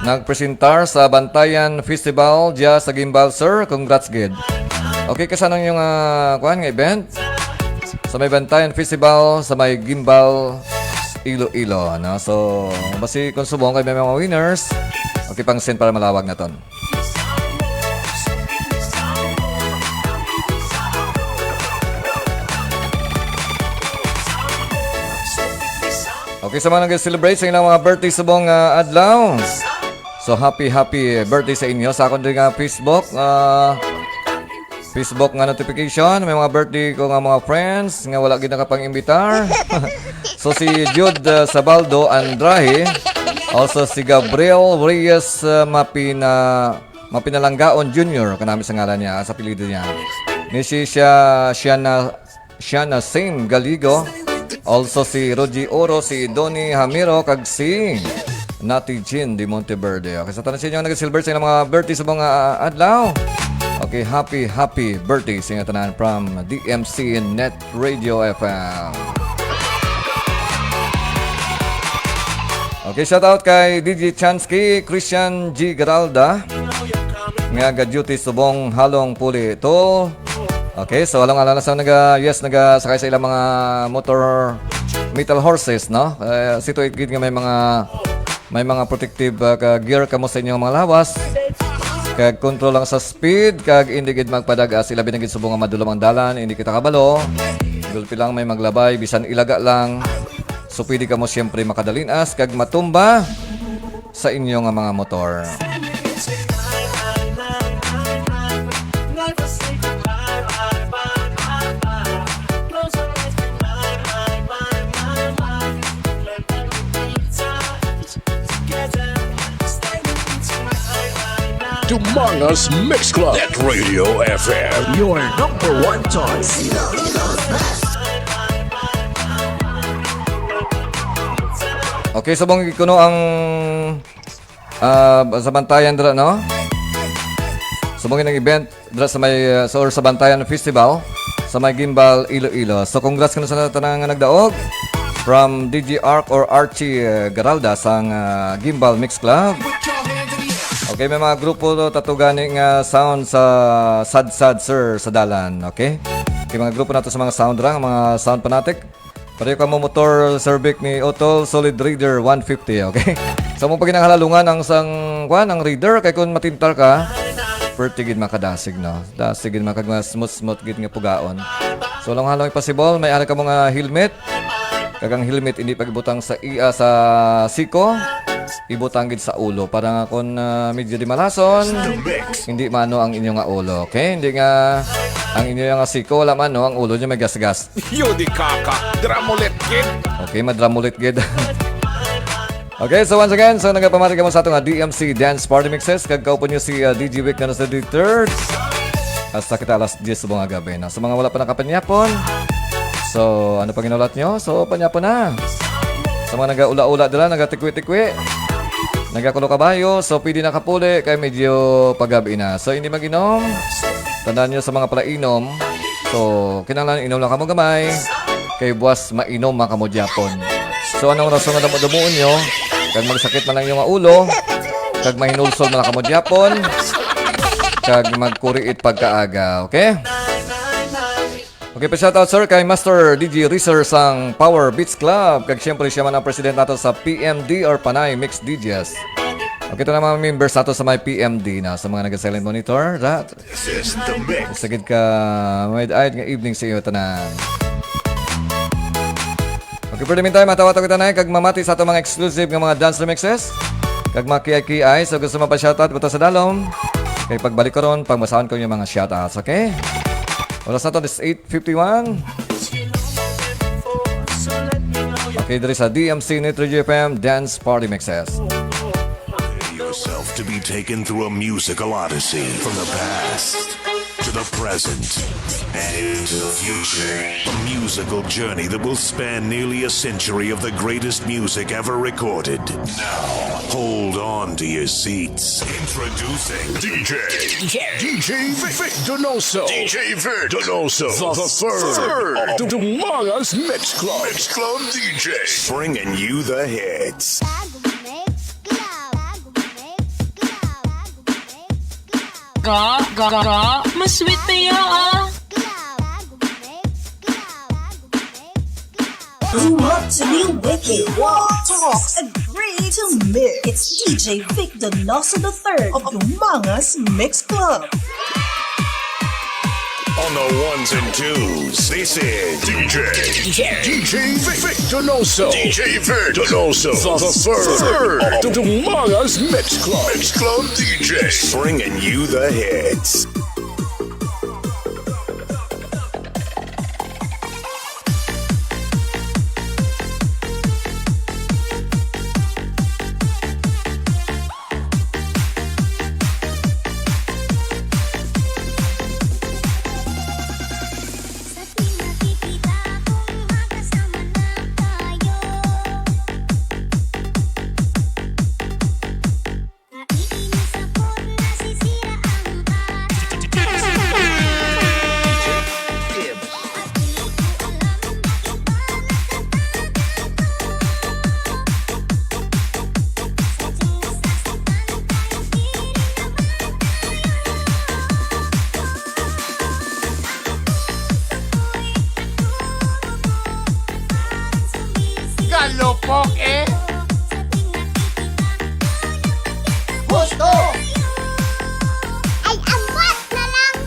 nagpresentar sa Bantayan Festival diya sa Gimbal, sir. Congrats, gid. Okay, kasano yung nga event? Sa may Bantayan Festival sa may Gimbal, Iloilo, no? So, basi kung subong kay may mga winners, okay, pang send para malawag na ton. Okay, sa mga nag-celebrate sa ilang mga birthday sa buong adlaw. So, happy birthday sa inyo. Sa akong din nga Facebook nga notification. May mga birthday ko nga mga friends nga wala gid nakapang-imbitar. So, si Jude Sabaldo Andrahe. Also, si Gabriel Reyes Mapinalanggaon Jr. Kanami sa ngalan niya, sa apelyido niya. Ni si Shiana Same Galigo. Also si Rogie Oro, si Donnie Hamiro, kag si Nati Jin di Monteverde. Okay, sa tanan sa inyo nag-silver sa mga birthday sa mga adlaw. Okay, happy birthday sa inyo tanan from DMC Net Radio FM. Okay, shout out kay DJ Chansky, Christian G. Garalda. Nga ga-duty subong halong puli ito. Okay, so walang alala sa nagasakay sa ilang mga motor metal horses, no? Sito igid nga may mga protective gear kamo sa inyong mga lawas. Kag control lang sa speed, kag hindi gid magpadaga sila binagid subong nga madulam ang dalan, hindi kita kabalo. Gulpi lang may maglabay bisan ilaga lang. So pwede kamo siyempre makadalinas kag matumba sa inyong mga motor. Dumangas Mix Club at Radio FM. Your number one choice. Okay, sabong kuno ang sa Bantayan dra, no? Sabong ng event dra sa may sa Bantayan Festival sa may Gimbal, Iloilo. So congrats kuno sa tanang nagdaog from DJ Arc or Archie Garalda sang Gimbal Mix Club. Okay, may mga grupo tatuganing sound sa sad sir sa dalan, okay? Okay, mga grupo nato sa mga sound rang, mga sound fanatic. Pareho ka mo motor Cervic ni Otol Solid Reader 150, okay? So mo pag ginanghalalungan ang ang reader kay kun matintar ka, pertigid makadasig, no? Dasigid makag smooth gid nga pugaon. So lang halong possible may ara ka mga helmet. Kagang helmet hindi pagibutang sa siko. Ibutang gid sa ulo para kung medyo di malason hindi mano ang inyong ulo, okay? Hindi nga ang inyong siko wala man no ang ulo niya may gas-gas. Yo di kaka, dramulit gid. Okay, madramulit gid. Okay, so once again, so nagapamati kamo sa atong DMC Dance Party Mixes kag kaupo niyo si DJ Vic na sa third. Hasta kita alas 10 sa mga gabi na. Sa mga wala pa nakapanyapon. So, ano pang inulat nyo? So, panyapon na. Sa mga nag-ula-ula dila, nag-tikwi-tikwi, nag-kulo kabayo, so pwede nakapuli, kaya medyo paggabi na. So, hindi mag-inom. Tandaan nyo sa mga palainom. So, kinanglan inom lang kamo gamay, kay buwas mainom mga kamo Japon. So, anong rason na dumuon nyo? Kag magsakit man lang yung ulo, kag mahinulsol man lang kamo Japon, kag magkuriit pagkaaga, okay? Okay, pa-shoutout sir kay Master DJ Reeser sang Power Beats Club. Kag siyempre siya man ang president nato sa PMD or Panay Mix DJs. Okay, ito na mga members nato sa may PMD na sa mga nag-silent monitor. Sagid ka may ayat nga evening sa iyo tanan. Okay, for the meantime, matawag kita na kag mamati sa ato mga exclusive nga mga dance remixes. Kag makiay-kiay, so gusto mo pa shoutout, buta sa dalom. Kay pagbalik ko ron, pagbasahan ko yung mga shoutouts, okay? Oras na to, this 8:51. Okay, there is a DMC Nitro GFM Dance Party Mixes. Yourself to be taken through a musical odyssey from the past to the present and into the future. A musical journey that will span nearly a century of the greatest music ever recorded. Now, hold on to your seats. Introducing DJ Vic Donoso. DJ Vic Donoso. The third of the Mangas Mix Club. Mix Club DJs. bringing you the hits. Mas sweet na yan ah. Grew up to be wicked, walk, talk, agree to mix. It's DJ Vic Donoso III of Umangas Mix Club. On the ones and twos, this is DJ Vic Donoso. DJ Vic Donoso. The third of the Mangas Mix Club. Mix Club DJs. bringing you the hits. Galupok eh. Gusto. Ay, ambat na lang.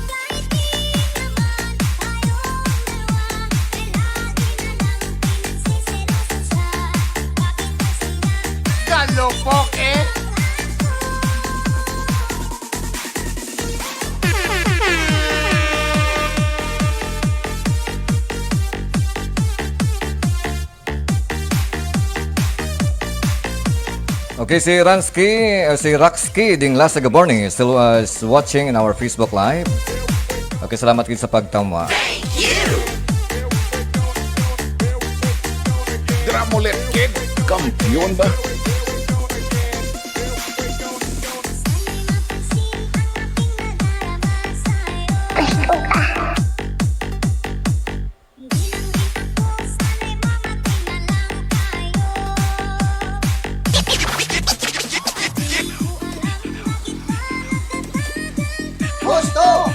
Galupok eh. Okay, si Raxki ding last good morning still is watching in our Facebook Live. Okay, salamat kid sa pagtama. Dramulet Kid, kampiyon ba? Gusto.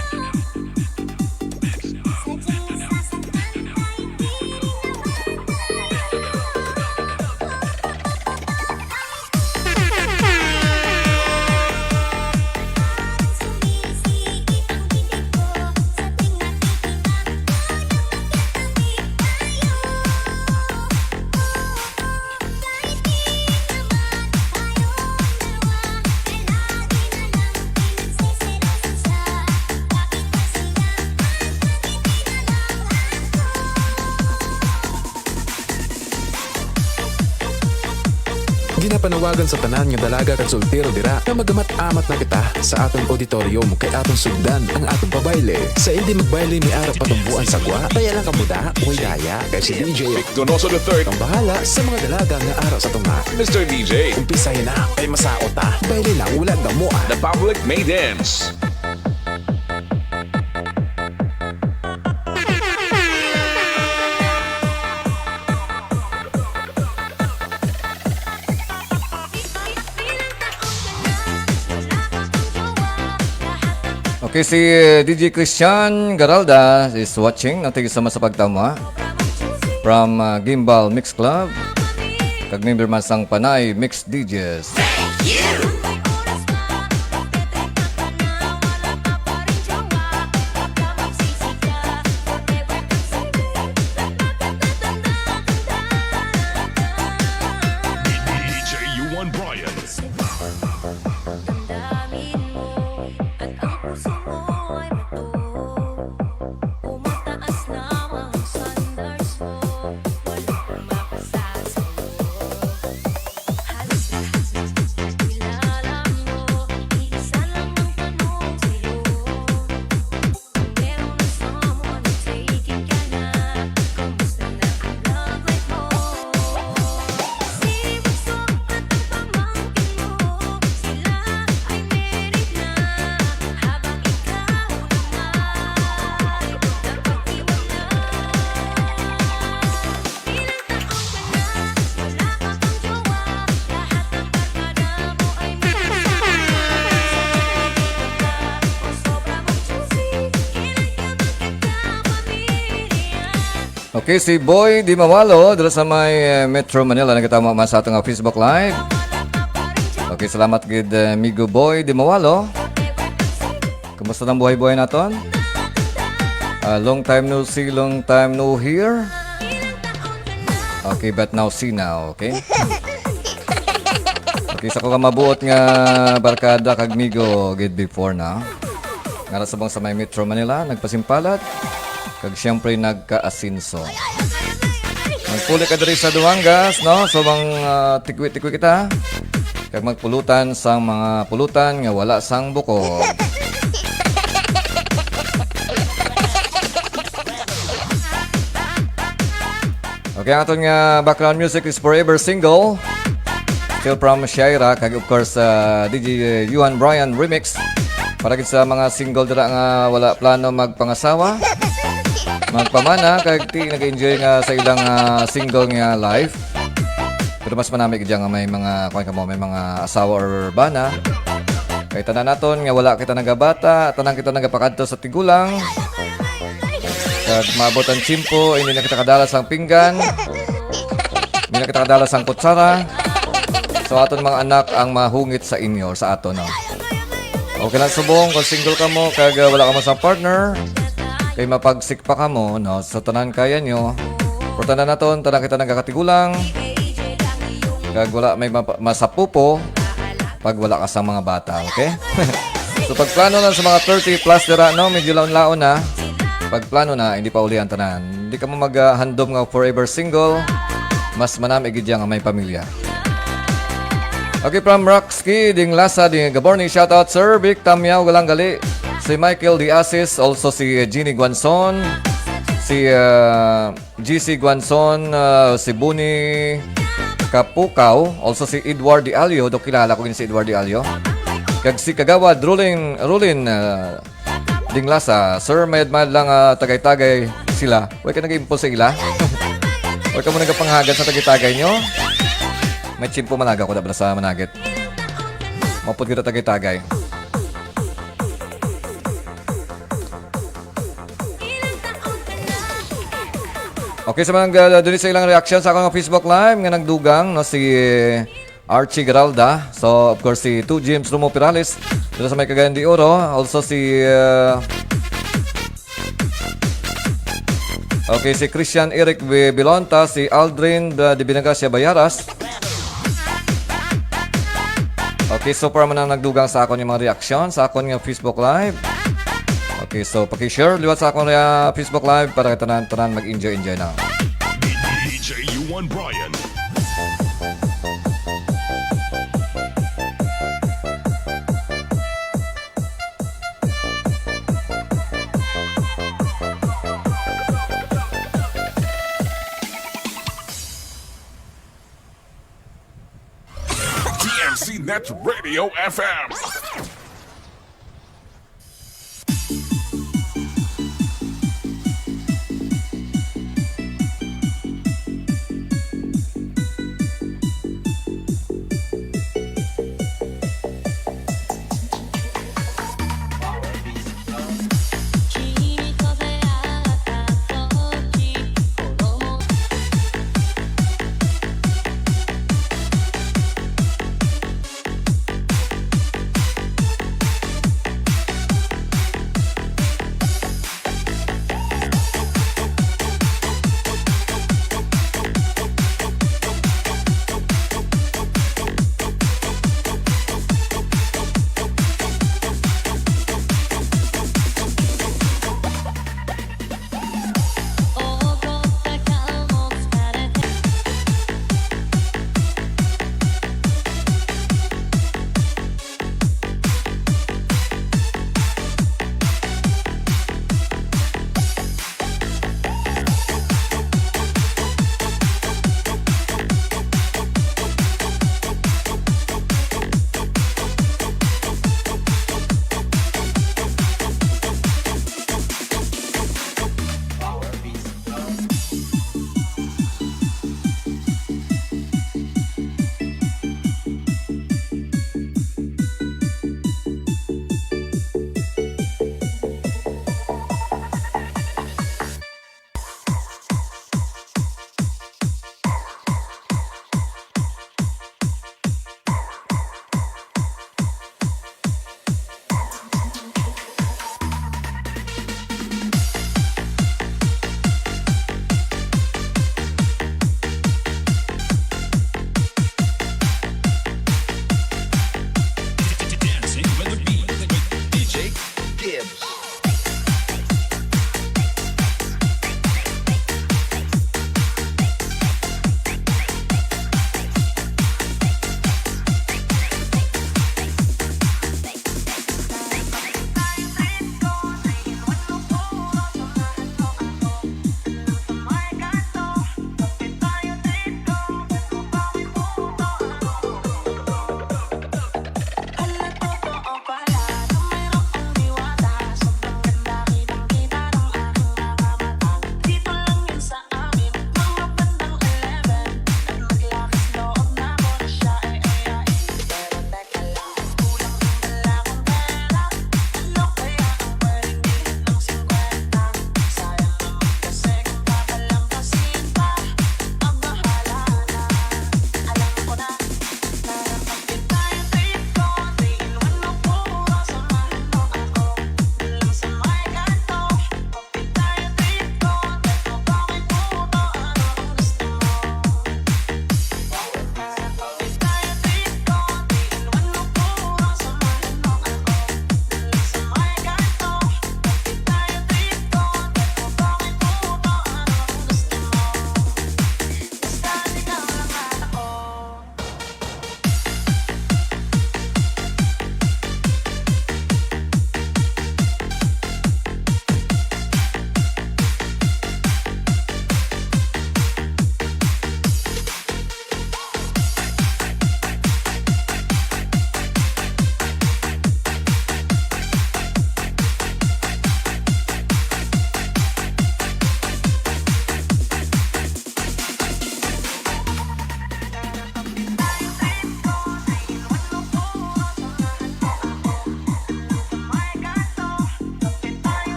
Ginapanawagan sa tanan nga dalaga kag soltero dira nga magamat-amat na kita sa atong auditorium kay atong sugdan ang atong pabayle. Sa hindi magbayle mi ara patumbuan sa gwa, kaya lang kamuda o daya kay si DJ Vic Donoso III ang bahala sa mga dalaga nga ara sa tunga. Mr. DJ, Umpisahin na kay masaot ta. Bayle lang wala gamo ah. the public may dance. Okay, si DJ Christian Garalda is watching. Thank you so much sa pagtama. From Gimbal Mix Club. Kag member man sang Panay Mix DJs. DJ U1 Brian. Okay, si Boy Di Mawalo dala sa may Metro Manila nagkatama man sa atong Facebook Live. Okay, salamat gid amigo Boy Di Mawalo. Kumusta ang buhay-buhay naton? Long time no see, long time no hear. Okay, but now see now, okay? Okay, sa ko ka mabuot nga barkada kag migo gid before na. Ngara sa bang sa may Metro Manila nagpasimpalat. Kag siyempre nagka-asinso. Magpuli ka diri sa Duangas, no? So bang tikwi-tikwi kita. Kag magpulutan sang mga pulutan nga wala sang bukod. Okay, ang aton nga background music is Forever Single. Still from Shaira, kag of course DJ Yuan Brian Remix. Para gid sa mga single dira nga wala plano magpangasawa. Magpamana kag ti nag-enjoy nga sa ilang single nga life. Pero mas manami gid nga may mga kuan kamo may mga asawa or bana. Kay tanan naton nga wala kita nagabata, tanan kita nagapakadto sa tigulang. Kag maabot ang tsimpo, hindi na kita kadalas ang pinggan. Hindi na kita kadalas ang kutsara. So aton mga anak ang mahungit sa inyo sa aton no. Okay lang subong kung single ka mo kag wala ka mo sa partner. Kay mapagsik pa ka mo, no? Sa tanan kaya nyo. Pero tanan naton, tanan kita nagkakatigulang. Kag wala may masapupo pag wala ka sa mga bata, okay? So pag plano na sa mga 30 plus dira, no? Medyo laon-laon na. Pag plano na, hindi pa uli ang tanan. Hindi ka mo maghandom nga forever single. Mas manami gid nga may pamilya. Okay, from Roxky, ding Lasa, ding Gaborni, shoutout Sir Vic Tamyaw, galang gali. Si Michael Diasis, also si Jeannie Guanzon, si GC Guanzon, si Buni Kapukaw, also si Edward Di Alio, do kilala ko yun si Edward Di Alio. Kag si Kagawad Rulin Dinglasa, Sir mayad-mayad lang tagay-tagay sila. Huwag ka nag-impulse sa ila. Huwag ka mo nagpanghagan sa tagay-tagay nyo. May chimpo managa ko dabla sa managit. Mapod kita tagay-tagay. Okay, sa mga doon sa ilang reaction sa akong Facebook Live nga nagdugang no, si Archie Garalda. So, of course, si 2 James Romo Pirales. Doon sa may Cagayan de Oro. Also, si okay, si Christian Eric Bilonta. Si Aldrin de Binagasya Bayaras. Okay, so para man ang nagdugang sa akon yung mga reaction sa akon yung Facebook Live. Okay, so paki-share liwat sa akong Facebook Live para tanan mag-enjoy na. DJ Yuan Brian. DMC Net Radio FM.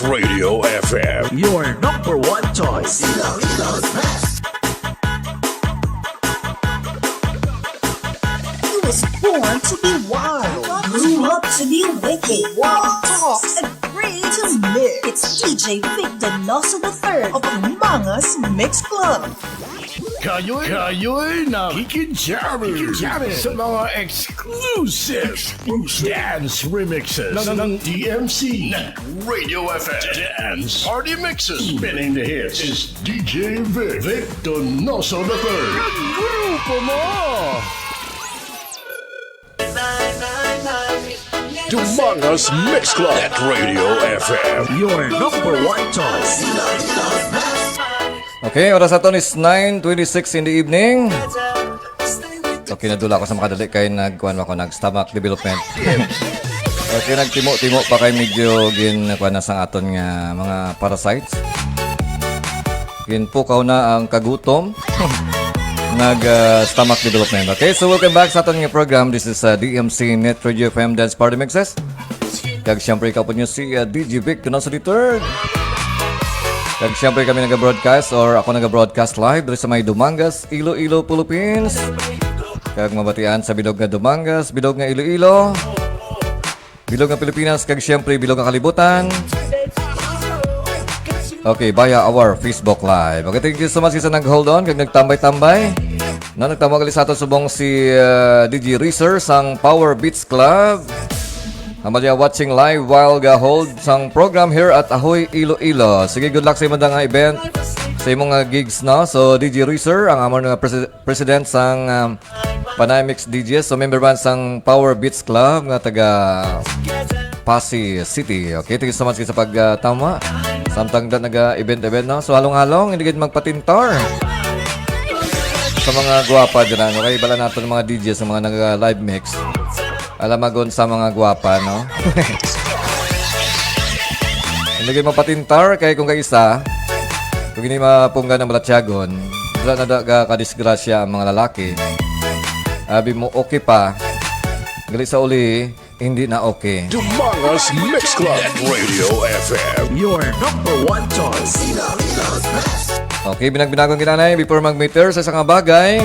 Radio FM. Your number one choice. He was born to be wild, grew up to be wicked, walk, talk, agree to mix. It's DJ Vic Donoso III of Umangas Mix Club. Kayo'y nakikijammers sa mga exclusive dance remixes ng DMC Radio FM Dance Party Mixes. Spinning the hits is DJ Vic Donoso III. Grupo mo! Dumangas Mix Club at Radio FM. Your number one choice. Okay, oras natin is 9:26 in the evening. Okay, nadula ako sa makadali kay nag-stomach development. Okay, nagtimo-timo pa kay medyo ginkuan na sa aton nga mga parasites. Ginpukaw na ang kagutom. Stomach development. Okay, so welcome back sa aton nga program. This is DMC Net Radio FM Dance Party Mixes. Kag siyempre ikaw po nyo si DJ Vic Donoso III. Kag siyempre kami nag-broadcast or ako nag-broadcast live dito sa may Dumangas, Iloilo, Philippines. Kag mabatian sa bilog nga Dumangas, bilog nga Iloilo, bilog nga Pilipinas, kag siyempre bilog nga kalibutan. Okay, via our Facebook Live. Okay, thank you so much sa nag-hold on, kag nagtambay-tambay. Nagtambay sa ato subong si DJ Reeser sang Power Beats Club. Hamadya watching live while hold sang program here at Ahoy, Iloilo. Sige, good luck sa imong nga event, sa imong gigs, no? So, DJ Reeser, ang amon nga president sang Panay Mix DJs. So, member man sang Power Beats Club nga taga Pasig City. Okay, thank you so much sa pagtama. Samtang nag-event, no? So, halong-halong, hindi kayo magpatintor sa mga guwapa dyan. Okay, bala natin ng mga DJs sa mga nag-live mix. Alamagon sa mga guwapa, no? Hindi kayo mapatintar, kaya kung kaisa, kung hindi mapungga ng balatyagon, wala na kadisgrasya ang mga lalaki. Abi mo, okay pa. Gali sa uli, hindi na okay. Dumangas Mix Club at Radio FM. Your number one choice. Okay, binag-binagong ginanay before mag-meter sa isang bagay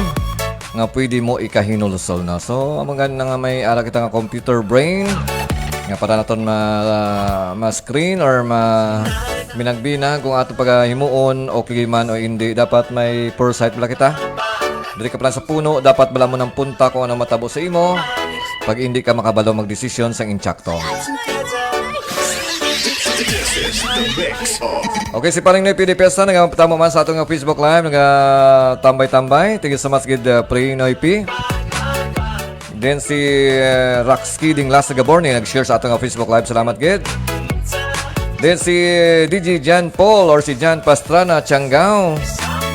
nga pwede mo ikahinulusol na. So, mga nga nga may ara kita nga computer brain nga para naton ma-screen or minagbina kung ato paghimuon okay man o hindi. Dapat may foresight pala kita. Dili ka pala sa puno, dapat bala mo ng punta kung ano matabo sa imo pag hindi ka makabalo magdesisyon sa inchakto. Okay, si Paring Noy PD Pesta nagpatamo man sa atong Facebook Live, nagatambay-tambay. Thank you so much, good Paring Noy P. Then si Roxky Dinglas Gaborne nag-share sa atong Facebook Live. Salamat, good. Then si DJ Jan Paul or si Jan Pastrana Tiangao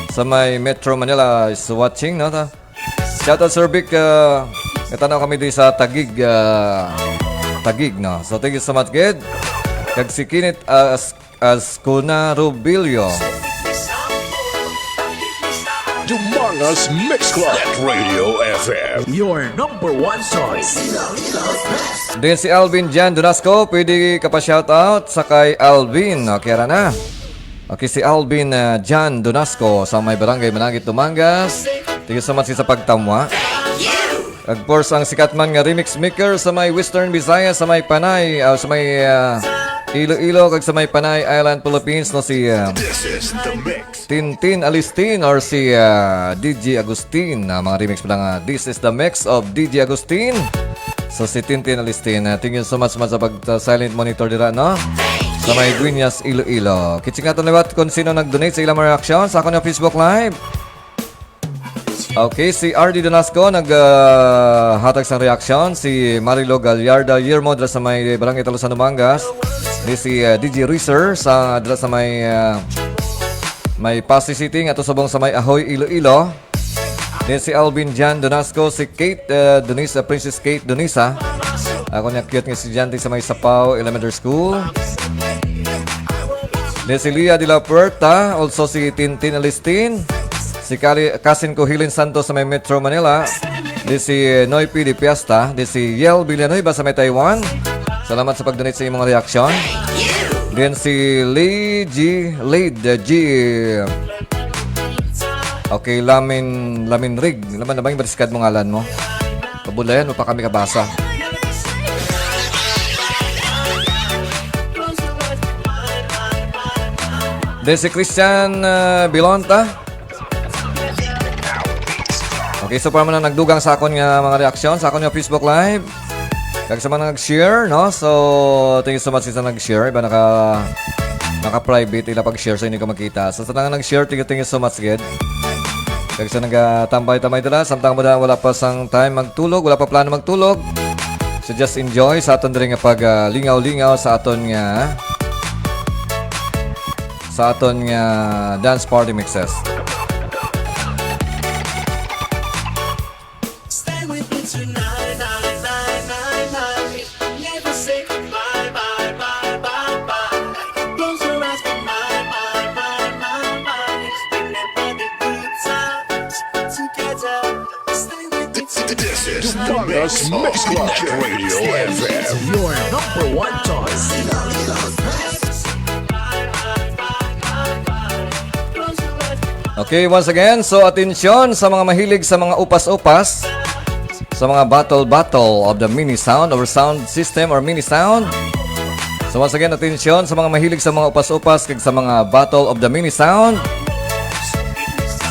sa may Metro Manila is watching, no? Shout out Sir Vic, natanaw kami din sa Tagig, no? So thank you so much, good. Kag si Kinit Ascona Rubilio. Dumangas Mix Club at Radio FM. Your number one choice. Then si Alvin Jan Donasco, pwede ka pa shoutout sa kay Alvin. Okay, na. Okay, si Alvin Jan Donasco sa may barangay Managit, Dumangas. Thank you so much sa pagtamwa. Of course, ang sikat man nga remix maker sa may Western Visayas, sa may Panay, sa may Iloilo, kag sa may Panay Island, Philippines, no, si Tintin Alistin or si DJ Agustin. Mga remix pa lang, this is the mix of DJ Agustin. So si Tintin Alistin, thank you so much sa pag-silent monitor dira, no? Sa may Guinyas, Iloilo. Kitsing nga ito liwat kung sino nag-donate sa ilang reaction sa ako na Facebook Live. Okay, si RD Donasco naghatag sa reaction. Si Marilo Gallarda Yermo dala sa may Barangay Talusan, Dumangas. Si DJ Reeser sa dala sa may Pasig City ato subong sa may Ahoy, Iloilo. Then si Alvin Jan Donasco, si Kate Donisa, Princess Kate Donisa. Ako niya cute nga si Janty sa may Sapaw Elementary School. Then si Lia de la Puerta, also si Tintin Alistin. Si Kasin Kohilin Santos sa may Metro Manila. Di si Noy P. de Piesta. Di si Yel Villanueva sa may Taiwan. Salamat sa pag-donate sa iyong mga reaksyon. Then si Lade G. Okay, Lamin Rig. Laman na ba yung bariskad mo ngalan mo? Kabulayan mo pa kami kabasa. Then si Christian Bilonta. Okay, so para mo na nagdugang sa akon nga mga reaksyon sa akon nga Facebook Live. Kag sa mga nag-share, no? So, thank you so much sa nag-share. Iba naka-private ila pag-share so hindi ko makita. So, sa nga nag-share, thank you so much, Ged. Kag sa nag-tambay-tambay dala, samtang mo wala pa sang time magtulog, wala pa plano magtulog. So, just enjoy sa aton rin nga pag-lingaw-lingaw sa aton nga dance party mixes. Donoso Mix Club Radio FM, Your number one choice. Okay, once again, so atensyon sa mga mahilig sa mga upas-upas, sa mga battle of the mini sound or sound system or mini sound. So once again, atensyon sa mga mahilig sa mga upas-upas kag sa mga battle of the mini sound.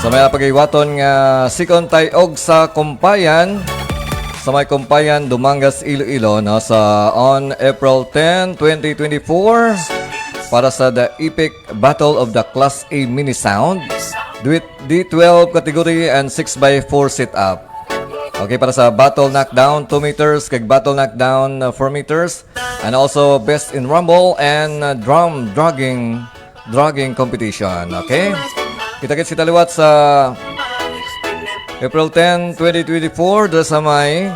Sa may pag-iwaton nga sikon tayog sa Kumpayan, sa may Kumpayan, Dumangas, Iloilo, no, sa on April 10, 2024 para sa the epic battle of the Class A mini sound with D12 category and 6x4 sit-up. Okay, para sa battle knockdown 2 meters kag battle knockdown 4 meters and also best in rumble and drum dragging competition. Okay? Kita-kits kita liwat sa April 10, 2024 doon sa may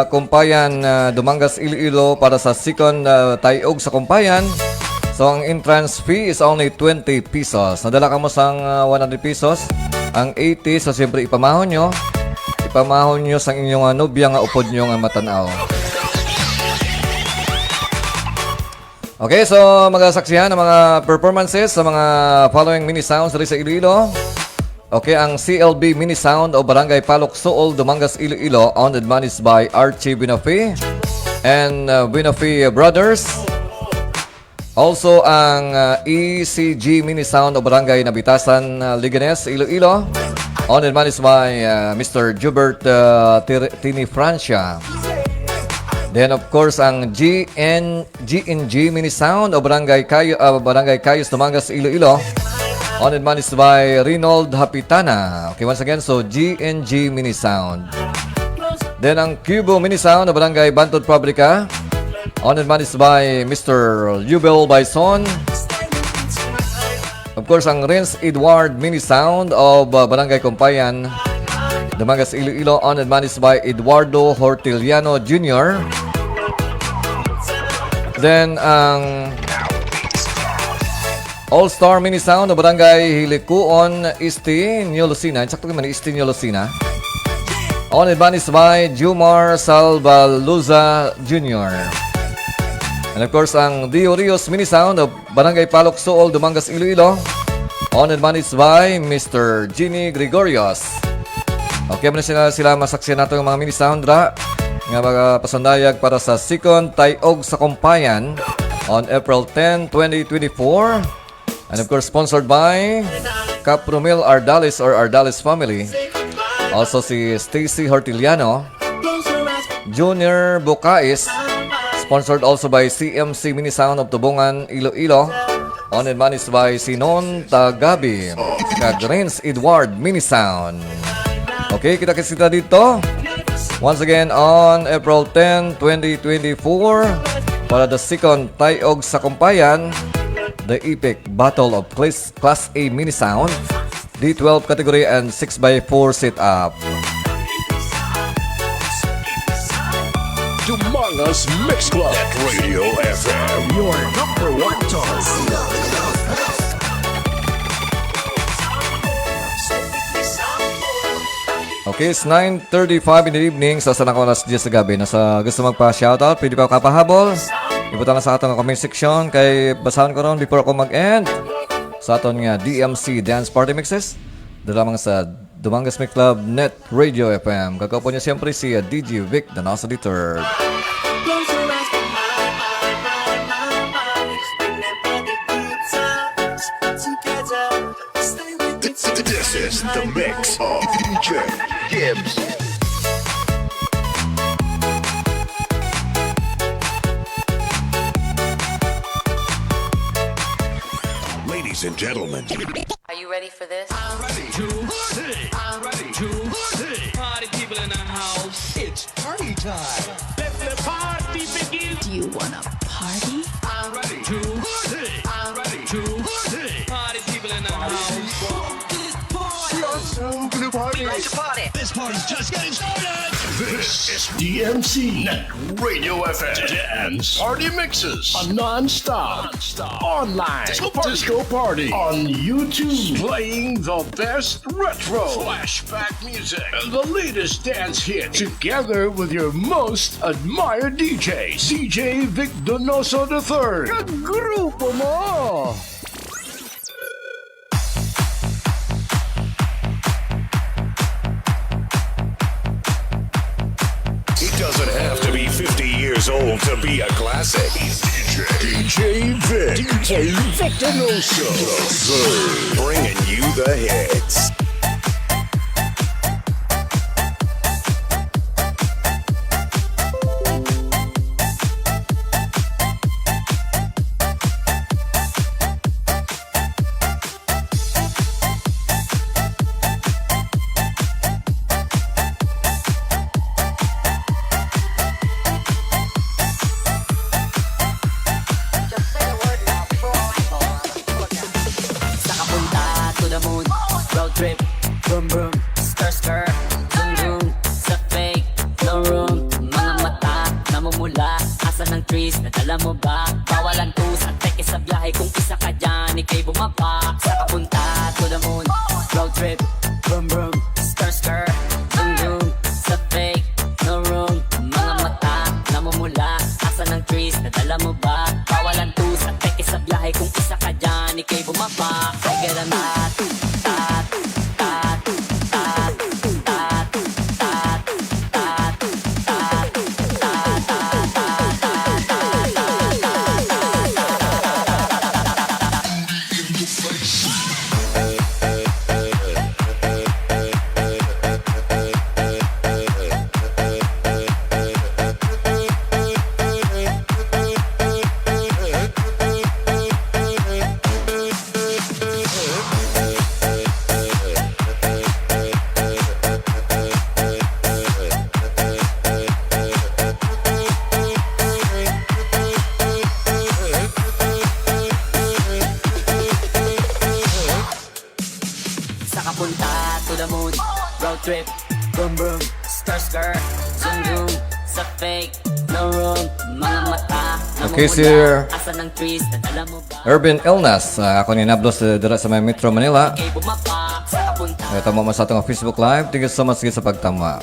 Kumpayan, Dumangas, Iloilo para sa second tayog sa Kumpayan. So, ang entrance fee is only 20 pesos. Nadala ka mo sang 100 pesos. Ang 80, so siyempre ipamahon nyo. Ipamahon nyo sa inyong nobya nga upod nyo nga matanaw. Okay, so magasaksihan ng mga performances sa mga following mini sounds dali sa Iloilo. Okay, ang CLB mini sound o Barangay Palok Suol, Dumangas, Iloilo, owned and managed by Archie Binofi and Binofi Brothers. Also, ang ECG mini sound o Barangay Nabitasan, Liganes, Iloilo, owned and managed by Mr. Jubert Tini Francia. Then of course ang GNG mini sound o Barangay Cayos, Dumangas, Iloilo, owned and managed by Reynold Hapitana. Okay, once again, so GNG mini sound. Then ang Cubo mini sound o Barangay Bantod Fabrica, owned and managed by Mr. Yubel Bison. Of course, ang Renz Edward mini sound of Barangay Kumpayan, Dumangas, Iloilo, owned and managed by Eduardo Hortiliano Jr. Then, ang All-Star Mini Sound o Barangay Hilikuon, Isti, New Lucina. Sakto naman, Isti, New Lucina. Owned and managed by Jumar Salvaluza Jr. And of course, ang Dio Rios Mini Sound o Barangay Palok Suol, Dumangas, Iloilo. Owned and managed by Mr. Ginny Gregorios. Okay, muna sila masaksiyan nato yung mga mini sound ra nga mga pasandayag para sa second tayog sa Kumpayan on April 10, 2024. And of course, sponsored by Capromil Ardales or Ardales family. Also si Stacy Hortiliano, Junior Bukais, sponsored also by CMC Mini Sound of Tubungan, Iloilo. Owned and managed by Sinon Tagabi, Renz Edward Mini Sound. Okay, kita dito. Once again, on April 10, 2024, para the second tayog sa Kumpayan, the epic battle of Class A Mini Sound, D12 category and 6x4 sit-up. Dumangas Mix Club Radio FM, Your number one choice. Okay, it's 9:35 in the evening. Sa sanang oras dyan sa gabi. Nasa gusto magpa-shoutout, pwede pa kapahabol. Ibutan na sa atong comment section kay basahan ko ron before ako mag-end sa aton nga DMC Dance Party Mixes. Lamang sa Dumangas Mix Club Net Radio FM. Kakapo niya siyempre si DJ Vic Donoso III. This is the mix of DJ Gibbs. Ladies and gentlemen, Are you ready for this? I'm ready to sing. I'm ready to sing. Party people in the house. It's party time. Let the party begin. Do you wanna party? I'm ready to sing. I'm ready to sing. Party people in the house. This party. We are so gonna party. Like to party. This party's just getting started. This is DMC Net Radio FM Dance Party Mixes, a non-stop online disco party on YouTube, playing the best retro flashback music and the latest dance hit, together with your most admired DJ, CJ Vic Donoso III. Kagrupo mo! it doesn't have to be 50 years old to be a classic. DJ Vic. DJ Vic Donoso III. Bringing you the hits. Okay, Sir Urban Illness. Ako ni Nablos dira sa may Metro Manila. Ito mo sa atong Facebook Live. Thank you so much sa pagtama.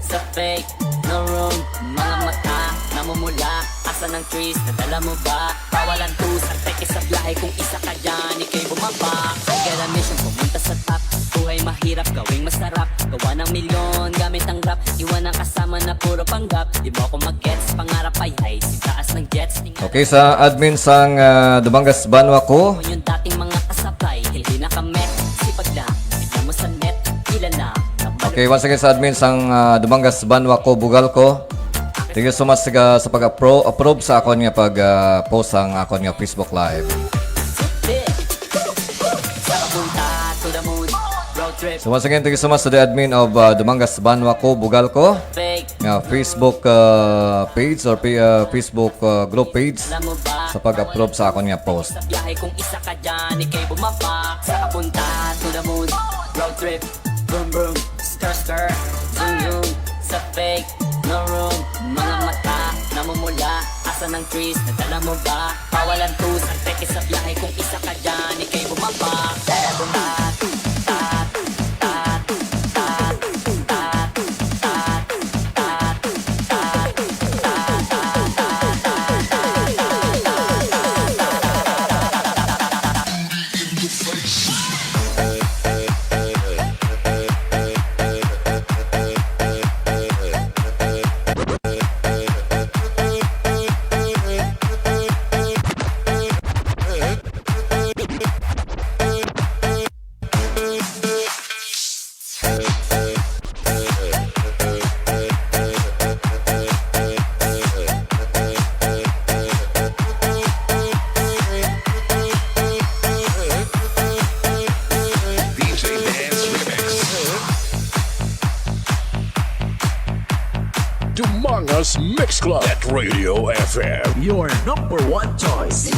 Sa fake, no room, mga mata, namumula, asa ng trees, nadala mo ba? Kawalan tusang, teke sa biyahe, kung isa ka dyan, ikay bumaba. Get a mission, pumunta sa top, buhay mahirap, gawing masarap, gawa ng milyon, gamit ang rap, iwan ang kasama na puro panggap, di mo ako mag-gets, pangarap ay high, si taas ng jets. Okay, sa admin sang Dumangas Banwa ko. Yung dating mga kasabay, hindi na kami, sipag lang, bigyan mo sa net, ilan na. Okay, once again sa admin sang Dumangas Banwa ko, Bugal ko. Thank you so much sa pag-approve sa ako niya pag-post ang ako niya Facebook Live. So once again, thank you so much to the admin of Dumangas Banwa ko, Bugal ko. Facebook page or Facebook group page sa pag-approve sa ako niya post. Kung isa ka dyan, ikay bumapa sa kapunta to the moon. Road trip, boom boom, stir stir, zoom zoom, sa fake, no room, mga mata, namumula, asa ng trees, nadala mo ba? Pawalan tusang, teke sa biyahe, kung isa ka dyan, ikay bumapa. Dumangas Mix Club at Radio FM. Your number one choice.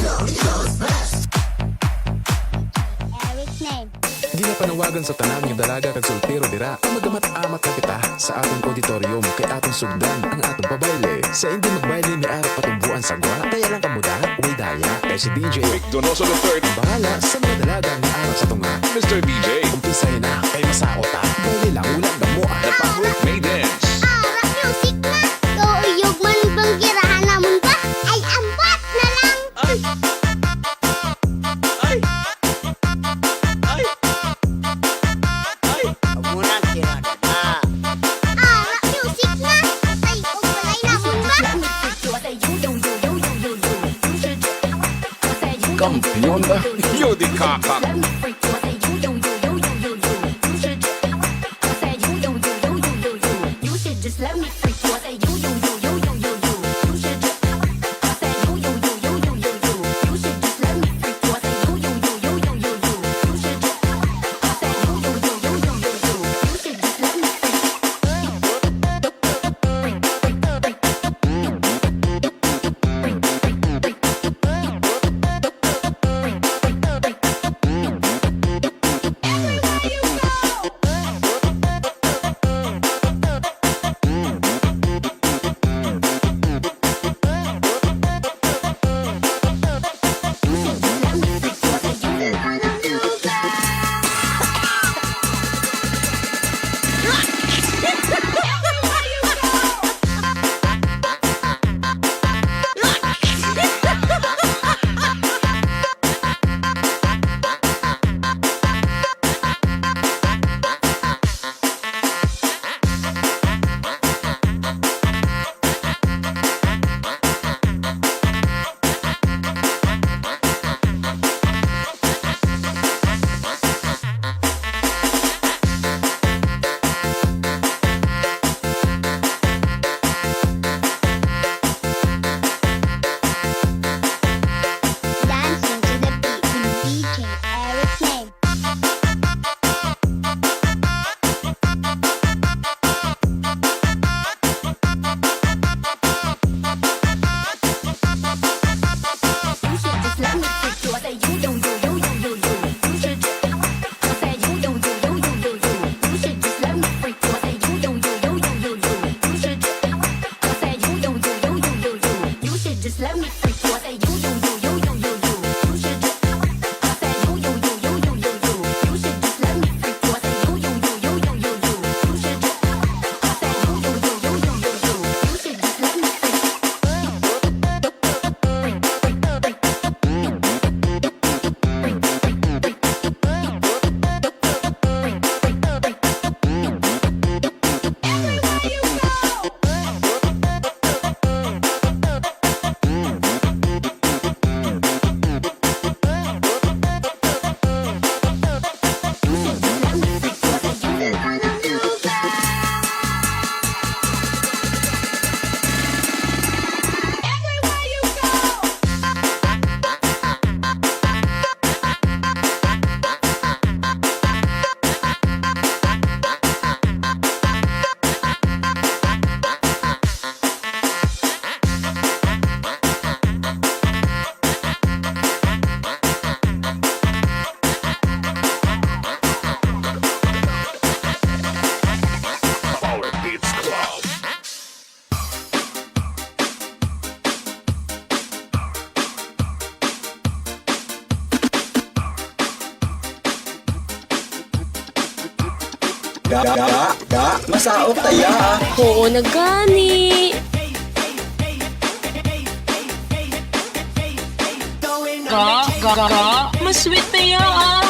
Eric's name. Ginapanawagan sa tanan nga dalaga kag soltero dira. Magamat-amat na kita sa atong auditorium kay atong sugdan ang atong pabayle. Sa hindi magbayle ni ara patumbuan sa gwa. Kaya lang kamuda, way daya. Kay si DJ Donoso III. Bahala sa mga dalaga nga ara sa tunga. Mr. DJ. Umpisay na kay masaot ta. Bayle lang ulang damo. The public may dance. Music na. Tuuyog man bang girahan namon pa? Ay ambat na lang. Amunan kirada na. Music na. Ay ugbalay namon pa? Kampiyon na. Yodi kakak. Just let me freak you. I say you, you, you, you, you, you, you. You should just. I say you, you, you, you, you, you, you. You should just let me freak you. I say you, you, you, you, you, you, you. You should just. I say you, you, you, you, you, you, you. You should just let me Dancing to the beat with DJ Eric's name. You should just let me freak you. I say you, you, you, you, you, you, you. You should just. I say you, you, you, you, you, you, you. You should just let me freak you. I say you, you, you, you, you, you, you. You should just. I say you, you, you, you, you, you, you. You should just let me freak you. I say you, you, you, you, you, you, you. You should just. I say you, you, you, you, you, you, you. You should just let me freak you. I say you, you, you, you, you, you, you. You should just. I say you, you, you, you, you, you, you. You should just let me freak you. Power Beats Club. Masaot taya. Oo, nagani. Mas sweet na yan.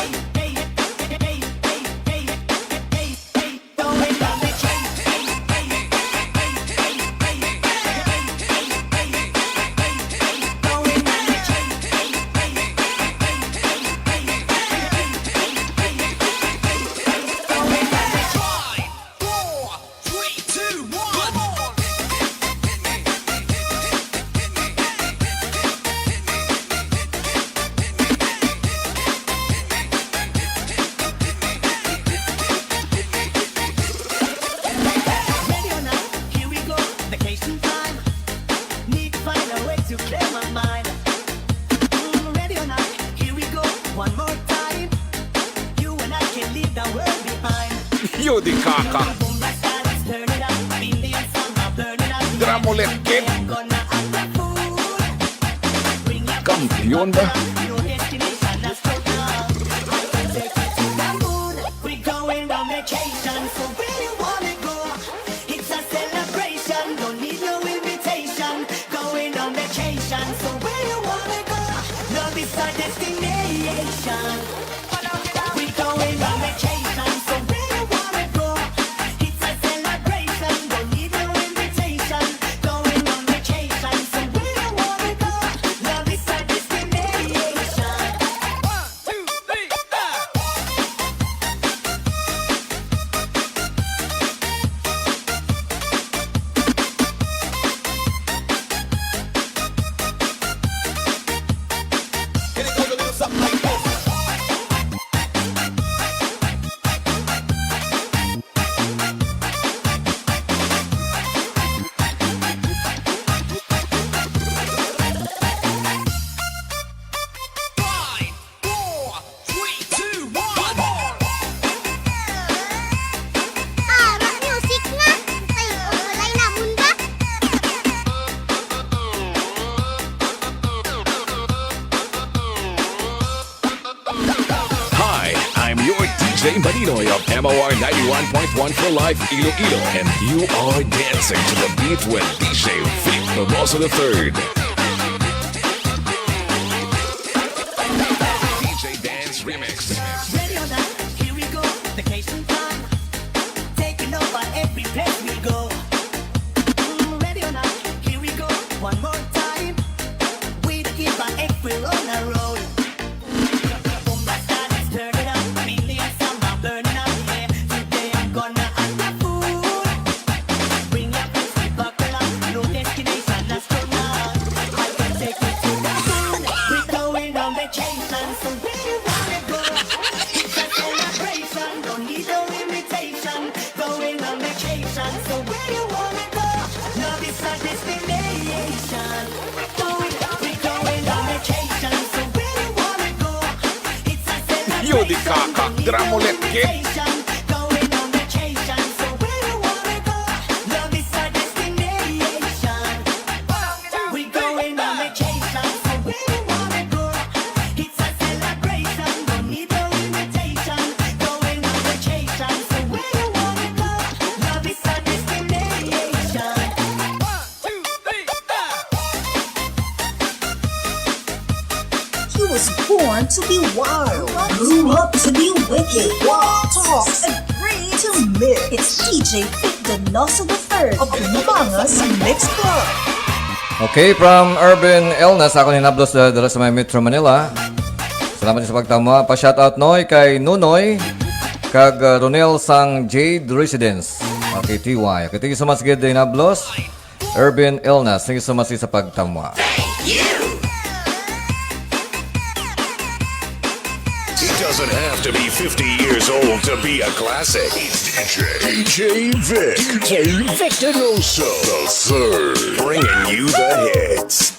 Yudi kaka. Drum ulit, kid. Kampiyon ba? DJ Marinoy of MOR 91.1 for Life Iloilo, and you are dancing to the beat with DJ Vic Donoso III. DJ Dance Remix. Ready or not, here we go. Vacation time, taking over every place we go. Ready or not, here we go. One more time, we the keep our April on the road. Yudi kaka, drum ulit, kid. Born to be wild, grew up to be wicked, walk, talk, agree to mix. It's DJ Vic Donoso III of Mangas Mix Club. Okay, from Urban Illness, ako ni Nablos dala sa may Metro Manila. Salamat sa pagtama. Pa-shoutout noy kay Nunoy, kag Ronel sang Jade Residence. Okay, TY. Okay, thank you so much, good day, Nablos. Urban Illness, thank you so much sa pagtama. Doesn't have to be 50 years old to be a classic. DJ Vic. DJ Vic Donoso III. Bringing you the hits.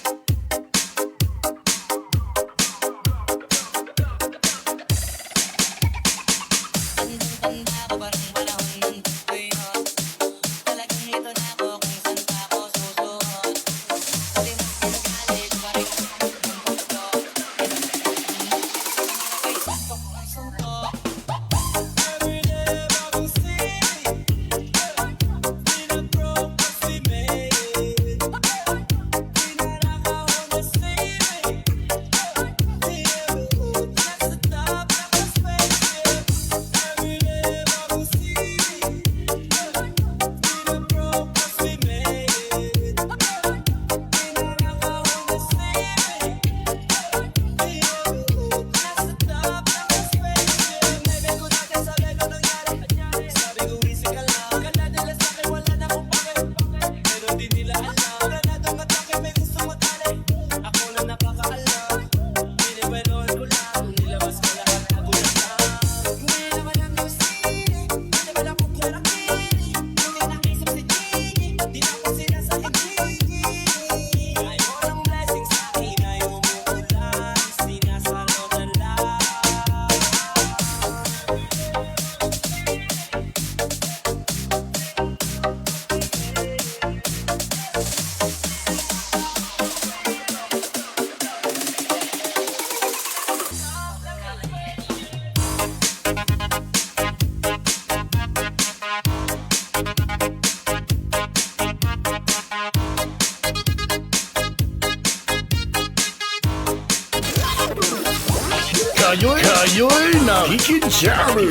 Kikijami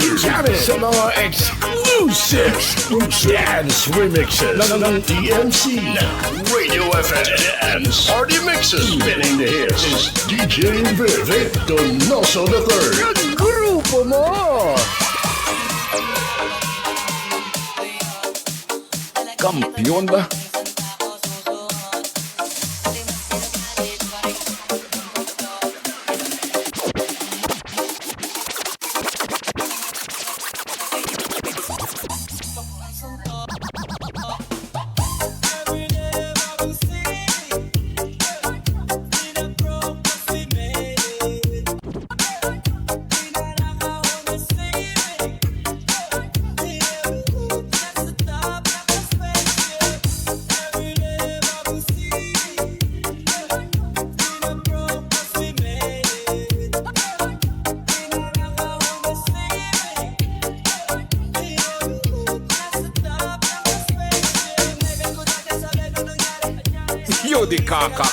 sa mga exclusive dance remixes ng DMC, Radio FM, and Party Mixes. Spinning the hits is DJ Vic Donoso III. Ang grupo mo! Kampiyon ba? Yodi kaka.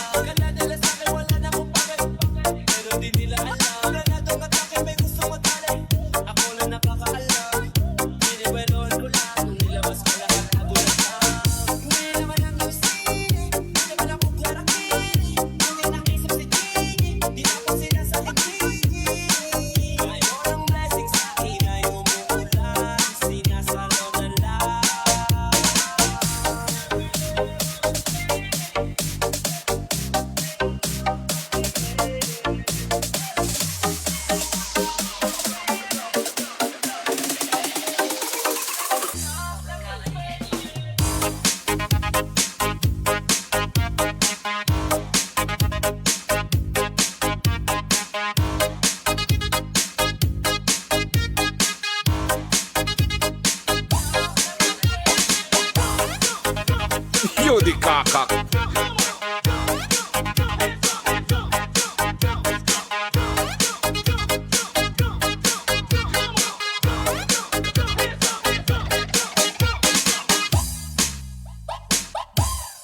Yodi kaka.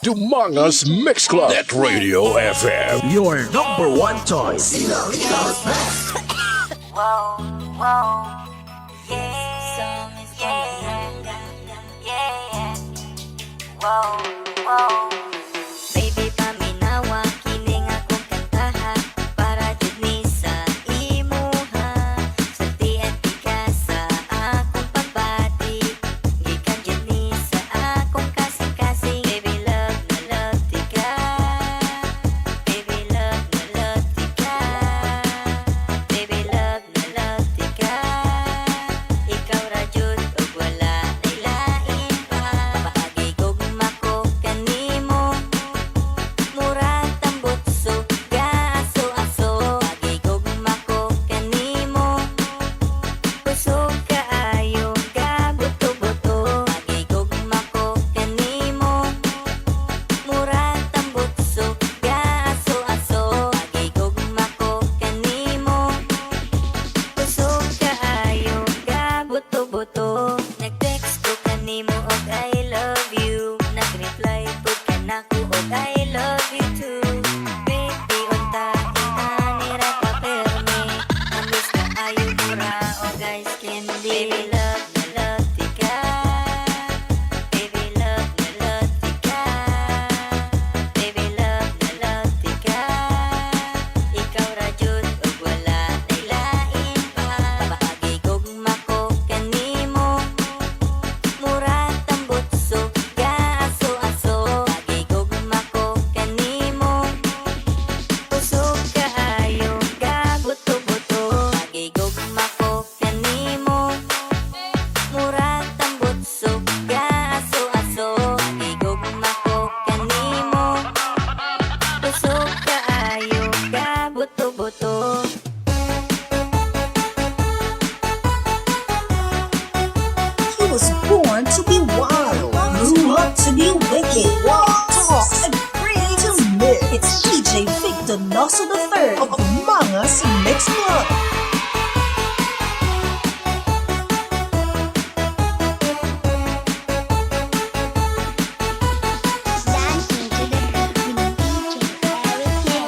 Dumangas Mix Club at Radio FM. Your number one choice. Whoa, whoa, yeah, yeah, whoa, whoa. Baby, paminawa, kining akong kantaha para jud ni sa imuha. Sulti at pikasa akong pagbati, gikan jud ni sa akong kasing-kasing. Baby, love na love tika. Baby, love na love tika. Baby, love na love tika. Ikaw ra jud ug wala nay lain pa. Paagi gugma ko kanimo, murag tambutso gaaso-aso. Paagi gugma ko kanimo, kusog kaayo gabuto-buto. Paagi gugma ko kanimo, murag tambutso gaaso-aso. Paagi gugma ko kanimo, kusog kaayo gabuto-buto. Nag-text ko kanimo og I love you, nag-reply pud kanako og I love you too. Baby, unta inanira ka permi, amis ka ayo mura o guys candy. Baby, love na love tika. Baby, love na love tika. Baby, love na love tika. Ikaw ra jud ug wala nay lain pa. Paagi gugma ko kanimo, murag tambutso gaaso-aso. Paagi gugma ko kanimo, kusog kaayo gabuto-buto. Paagi gugma ko kanimo, murag tambutso gaaso-aso. Paagi gugma ko kanimo, kusog kaayo gabuto-buto. He was born to be wild, grew up to be wicked, walk, talk, and bring to mix. It's DJ Vic Donoso III of Mangas Mix Club. Dancing to the beat with DJ Eric.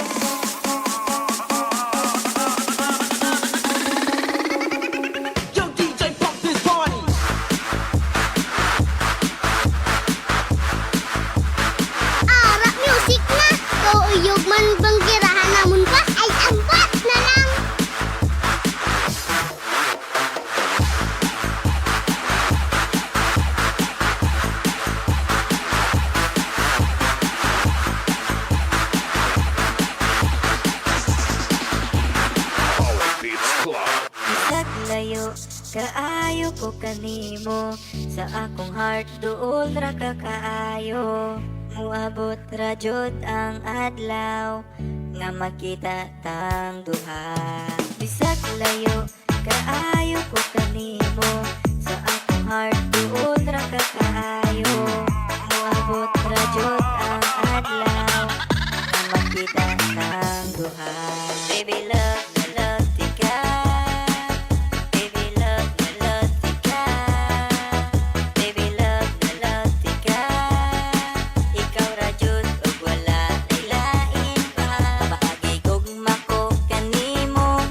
ko kanimo sa akong heart duol ra ka kaayo. Muabot ra jud ang adlaw nga makita tang duha. Bisag layo kaayo ko kanimo sa akong heart duol ra ka kaayo. Muabot ra jud ang adlaw nga makita tang duha. Baby love na love tika. Baby love na love tika. Baby love na love tika. Ikaw ra jud ug wala lain pa. Kabahagi gugma ko kanimo.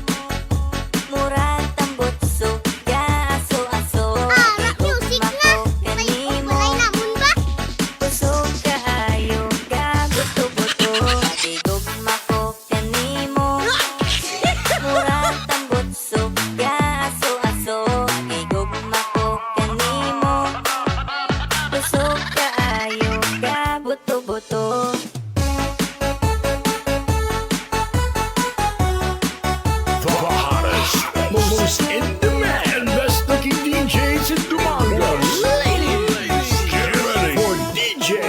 Murag tambot sugya aso-aso. Music na! May kulay namon ba? Kusog kahayo ka buto-buto. Kabahagi gugma ko kanimo. Murag tambot sugya aso-aso. Kabahagi gugma ko kanimo. Kusog kahayo ka buto-buto. The hottest, most in-demand, best-looking DJs in Dumangas. Ladies, get ready for DJ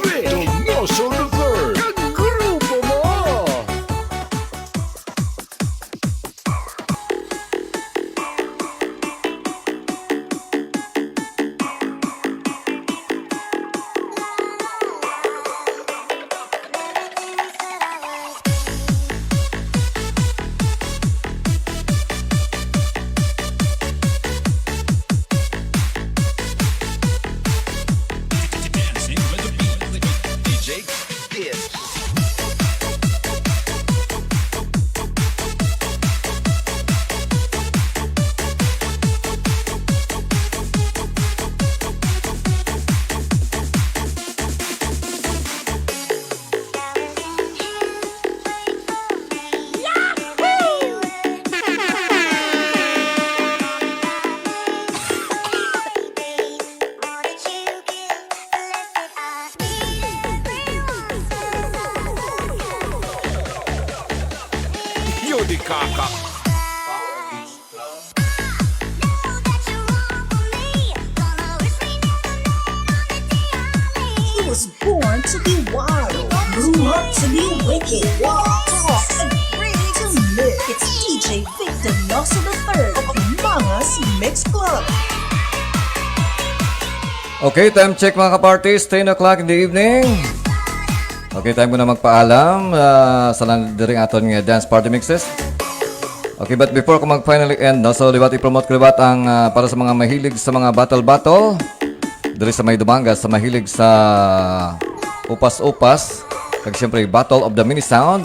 Vic Donoso the Third. Kagrupo mo! Yodi kaka. He was born to be wild, grew up to be wicked, walk, talk, and free to live. It's DJ Vic Donoso the Third of Mangas Mix Club. Okay, time check mga kaparties, 10 o'clock in the evening. Okay, time ko na magpaalam sa landiring aton nga dance party mixes. Okay, but before ko mag-finally end, no, so libat i-promote ko libat ang para sa mga mahilig sa mga battle-battle. Diri sa may Dumangas, sa mahilig sa upas-upas. Kag siyempre, Battle of the Mini Sound.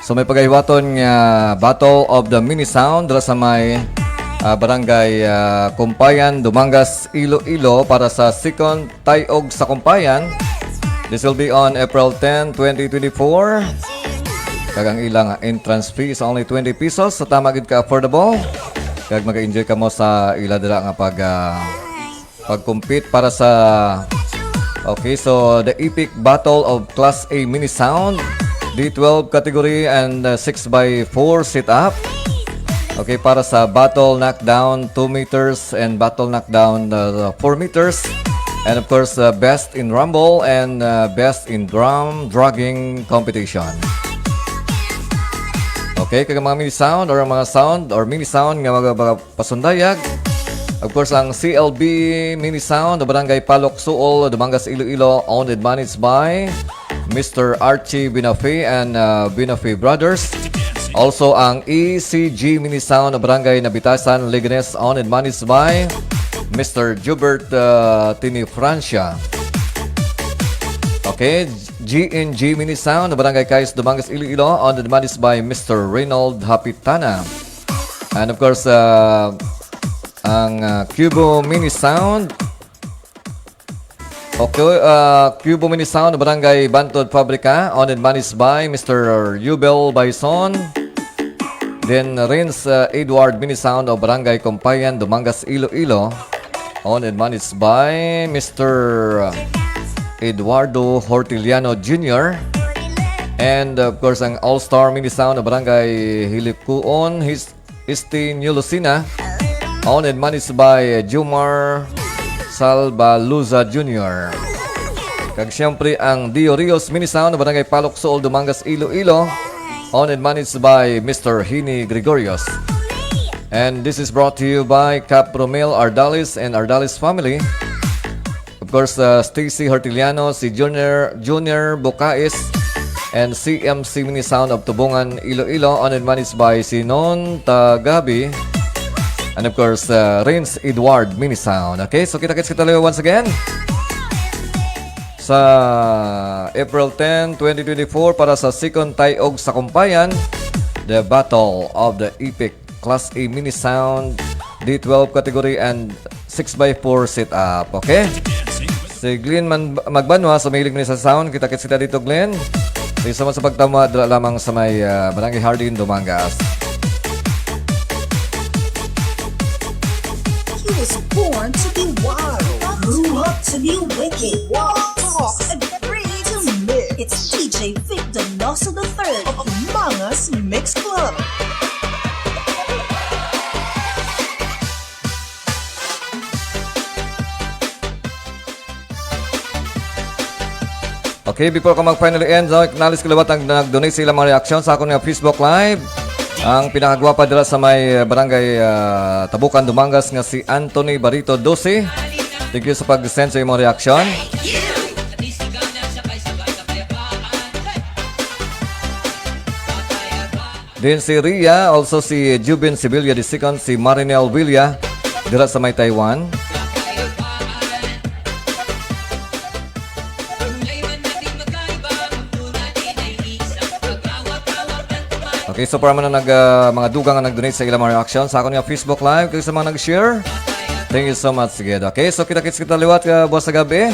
So may pagahiwaton nga Battle of the Mini Sound dira sa may Barangay Kumpayan, Dumangas, Iloilo para sa second Tayog sa Kumpayan. This will be on April 10, 2024. Kagang ilang entrance fee is only 20 pesos. Sa tama gid ka affordable. Kag mag-enjoy ka mo sa ila dira nga pag-compete para sa okay, so the epic battle of Class A Mini Sound, D12 category and 6x4 sit-up. Okay, para sa battle knockdown 2 meters and battle knockdown 4 meters. And of course, best in rumble and best in drum dragging competition. Okay, kaya mga mini sound or mga sound or mini sound nga pasundayag. Of course, ang CLB Mini Sound, Barangay Palok, Suol, Dumangas, Iloilo, owned and managed by Mr. Archie Binafe and Binafe Brothers. Also, ang ECG Mini Sound, Barangay Nabitasan, Liganes, owned and managed by Mr. Jubert Tini Francia. Okay, GNG Mini Sound, Barangay Kais, Dumangas, Iloilo, owned and managed by Mr. Reynold Hapitana. And of course, ang Cubo Mini Sound. Okay, Cubo Mini Sound, Barangay Bantod Fabrica, owned and managed by Mr. Yubel Baison. Then Rins Edward Mini Sound of Barangay Kumpayan, Dumangas, Iloilo, owned and managed by Mr. Eduardo Hortiliano Jr. And of course, ang All-Star Mini Sound of Barangay Hilipkuon, Isti New Lucina, Owned and managed by Jumar Salbaluza Jr. Kag siyempre ang Dio Rios Mini Sound na Barangay Palok Sool, Dumangas, Iloilo. Owned and managed by Mr. Hini Gregorios. And this is brought to you by Cap Romel Ardalis and Ardalis family. Of course, Stacy Hortiliano, si Junior Bocais, and CMC Mini Sound of Tubungan, Iloilo, owned and managed by si Non Tagabi. And of course, Rains Edward Mini Sound. Okay, so kita-kits kita once again sa April 10, 2024 para sa second Tayog sa Kumpayan, the Battle of the Epic Class A Mini Sound, D12 category and 6x4 sit-up. Okay? Si Glenn Magbanwa, sa mahilig mo sa sound. Kita-kits kita dito, Glenn. Isa man sa pagtama, dala lamang sa may Barangay Hardin, Dumangas. He was born to be wild, grew up to be wicked, talk and free to mix. It's DJ Vic Donoso III of Among Us Mix Club. Okay, before ka mag-finally end, acknowledge ko labat ang nag-donate sa ilang mga reaksyon sa akong Facebook Live. Ang pinakagwapa dila sa may Barangay Tabukan, Dumangas nga si Anthony Barito 12. Thank you sa pag-send sa iyong mga reaksyon. Din si Ria, also si Jubin Sibilia II, si Marinel Villa dila sa may Taiwan. Okay, so para man na mga dugang nga nag-donate sa ilang mga reaction sa akong nga Facebook Live, kaya sa mga nag-share, thank you so much. Sige, okay, so kita-kits kita liwat buwas sa gabi.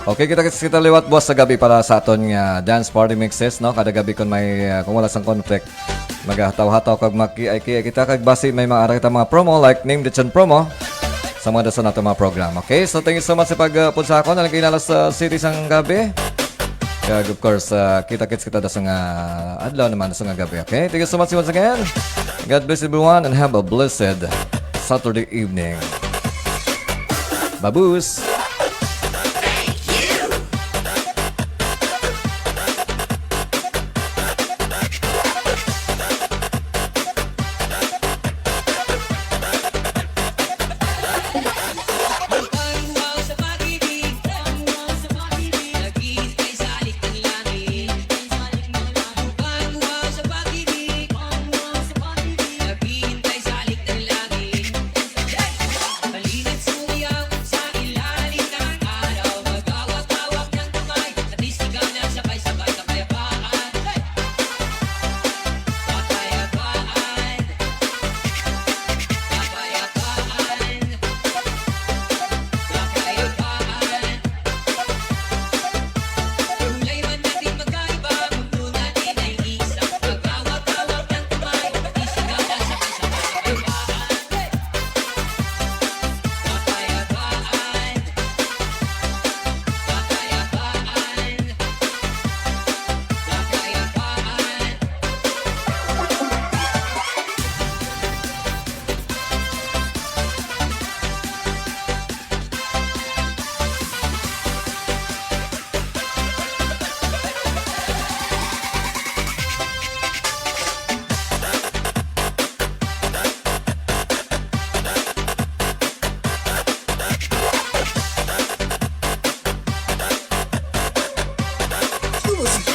Okay, kita-kits kita liwat buwas sa gabi para sa aton nga dance party mixes, no? Kada gabi kung may kung wala sang conflict, maghataw-hataw kag maki-ay kita kag basi may mga kita mga promo like Name the Chan promo sa mga dasan natin mga program. Okay, so thank you so much sa pagpunta sa ako. Nalagay nalas sa series ang gabi. Kaya of course, kita-kits kita dasan nga adlaw naman dasan nga gabi. Okay, thank you so much once again. God bless everyone and have a blessed Saturday evening. Baboos!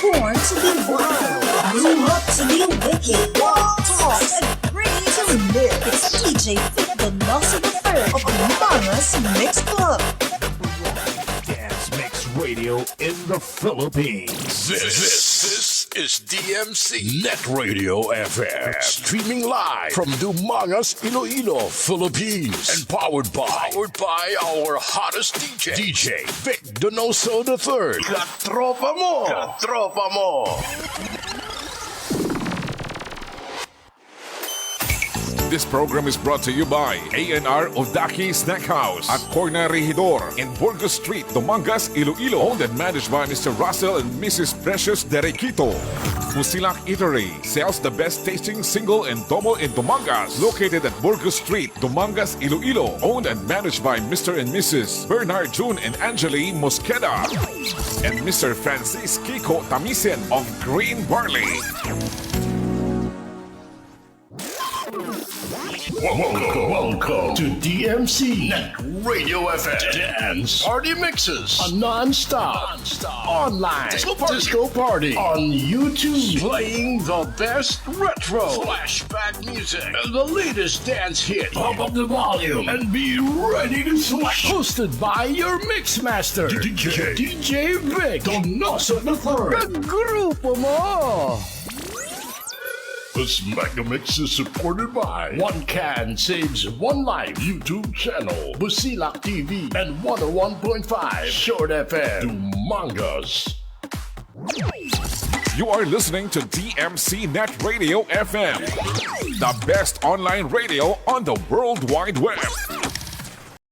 Born to be wild, grew up to be wicked, talk and free to mix. It's DJ Vic Donoso III of Among Us Mix Club. Dance Mix Radio in the Philippines. This is DMC Net Radio FM. Streaming live from Dumangas, Iloilo, Philippines. And powered by our hottest DJ Vic Donoso III. Katropa mo! Katropa mo! This program is brought to you by ANR Odaki Snack House at Corner Regidor in Burgos Street, Dumangas, Iloilo. Owned and managed by Mr. Russell and Mrs. Precious Derequito. Fusilak Eatery sells the best tasting single and double in Dumangas. Located at Burgos Street, Dumangas, Iloilo. Owned and managed by Mr. and Mrs. Bernard June and Angeli Mosqueda. And Mr. Francis Kiko Tamisen of Green Barley. Welcome to DMC Net Radio FM Dance Party Mixes, a non-stop online disco party on YouTube, playing the best retro flashback music and the latest dance hit. Pump up the volume and be ready to sweat. Hosted by your mix master, DJ Vic Donoso the Third. Grupo mo! This mega mix is supported by One Can Saves One Life YouTube channel, Busilak TV, and 101.5 Short FM, Dumangas. You are listening to DMC Net Radio FM, the best online radio on the World Wide Web.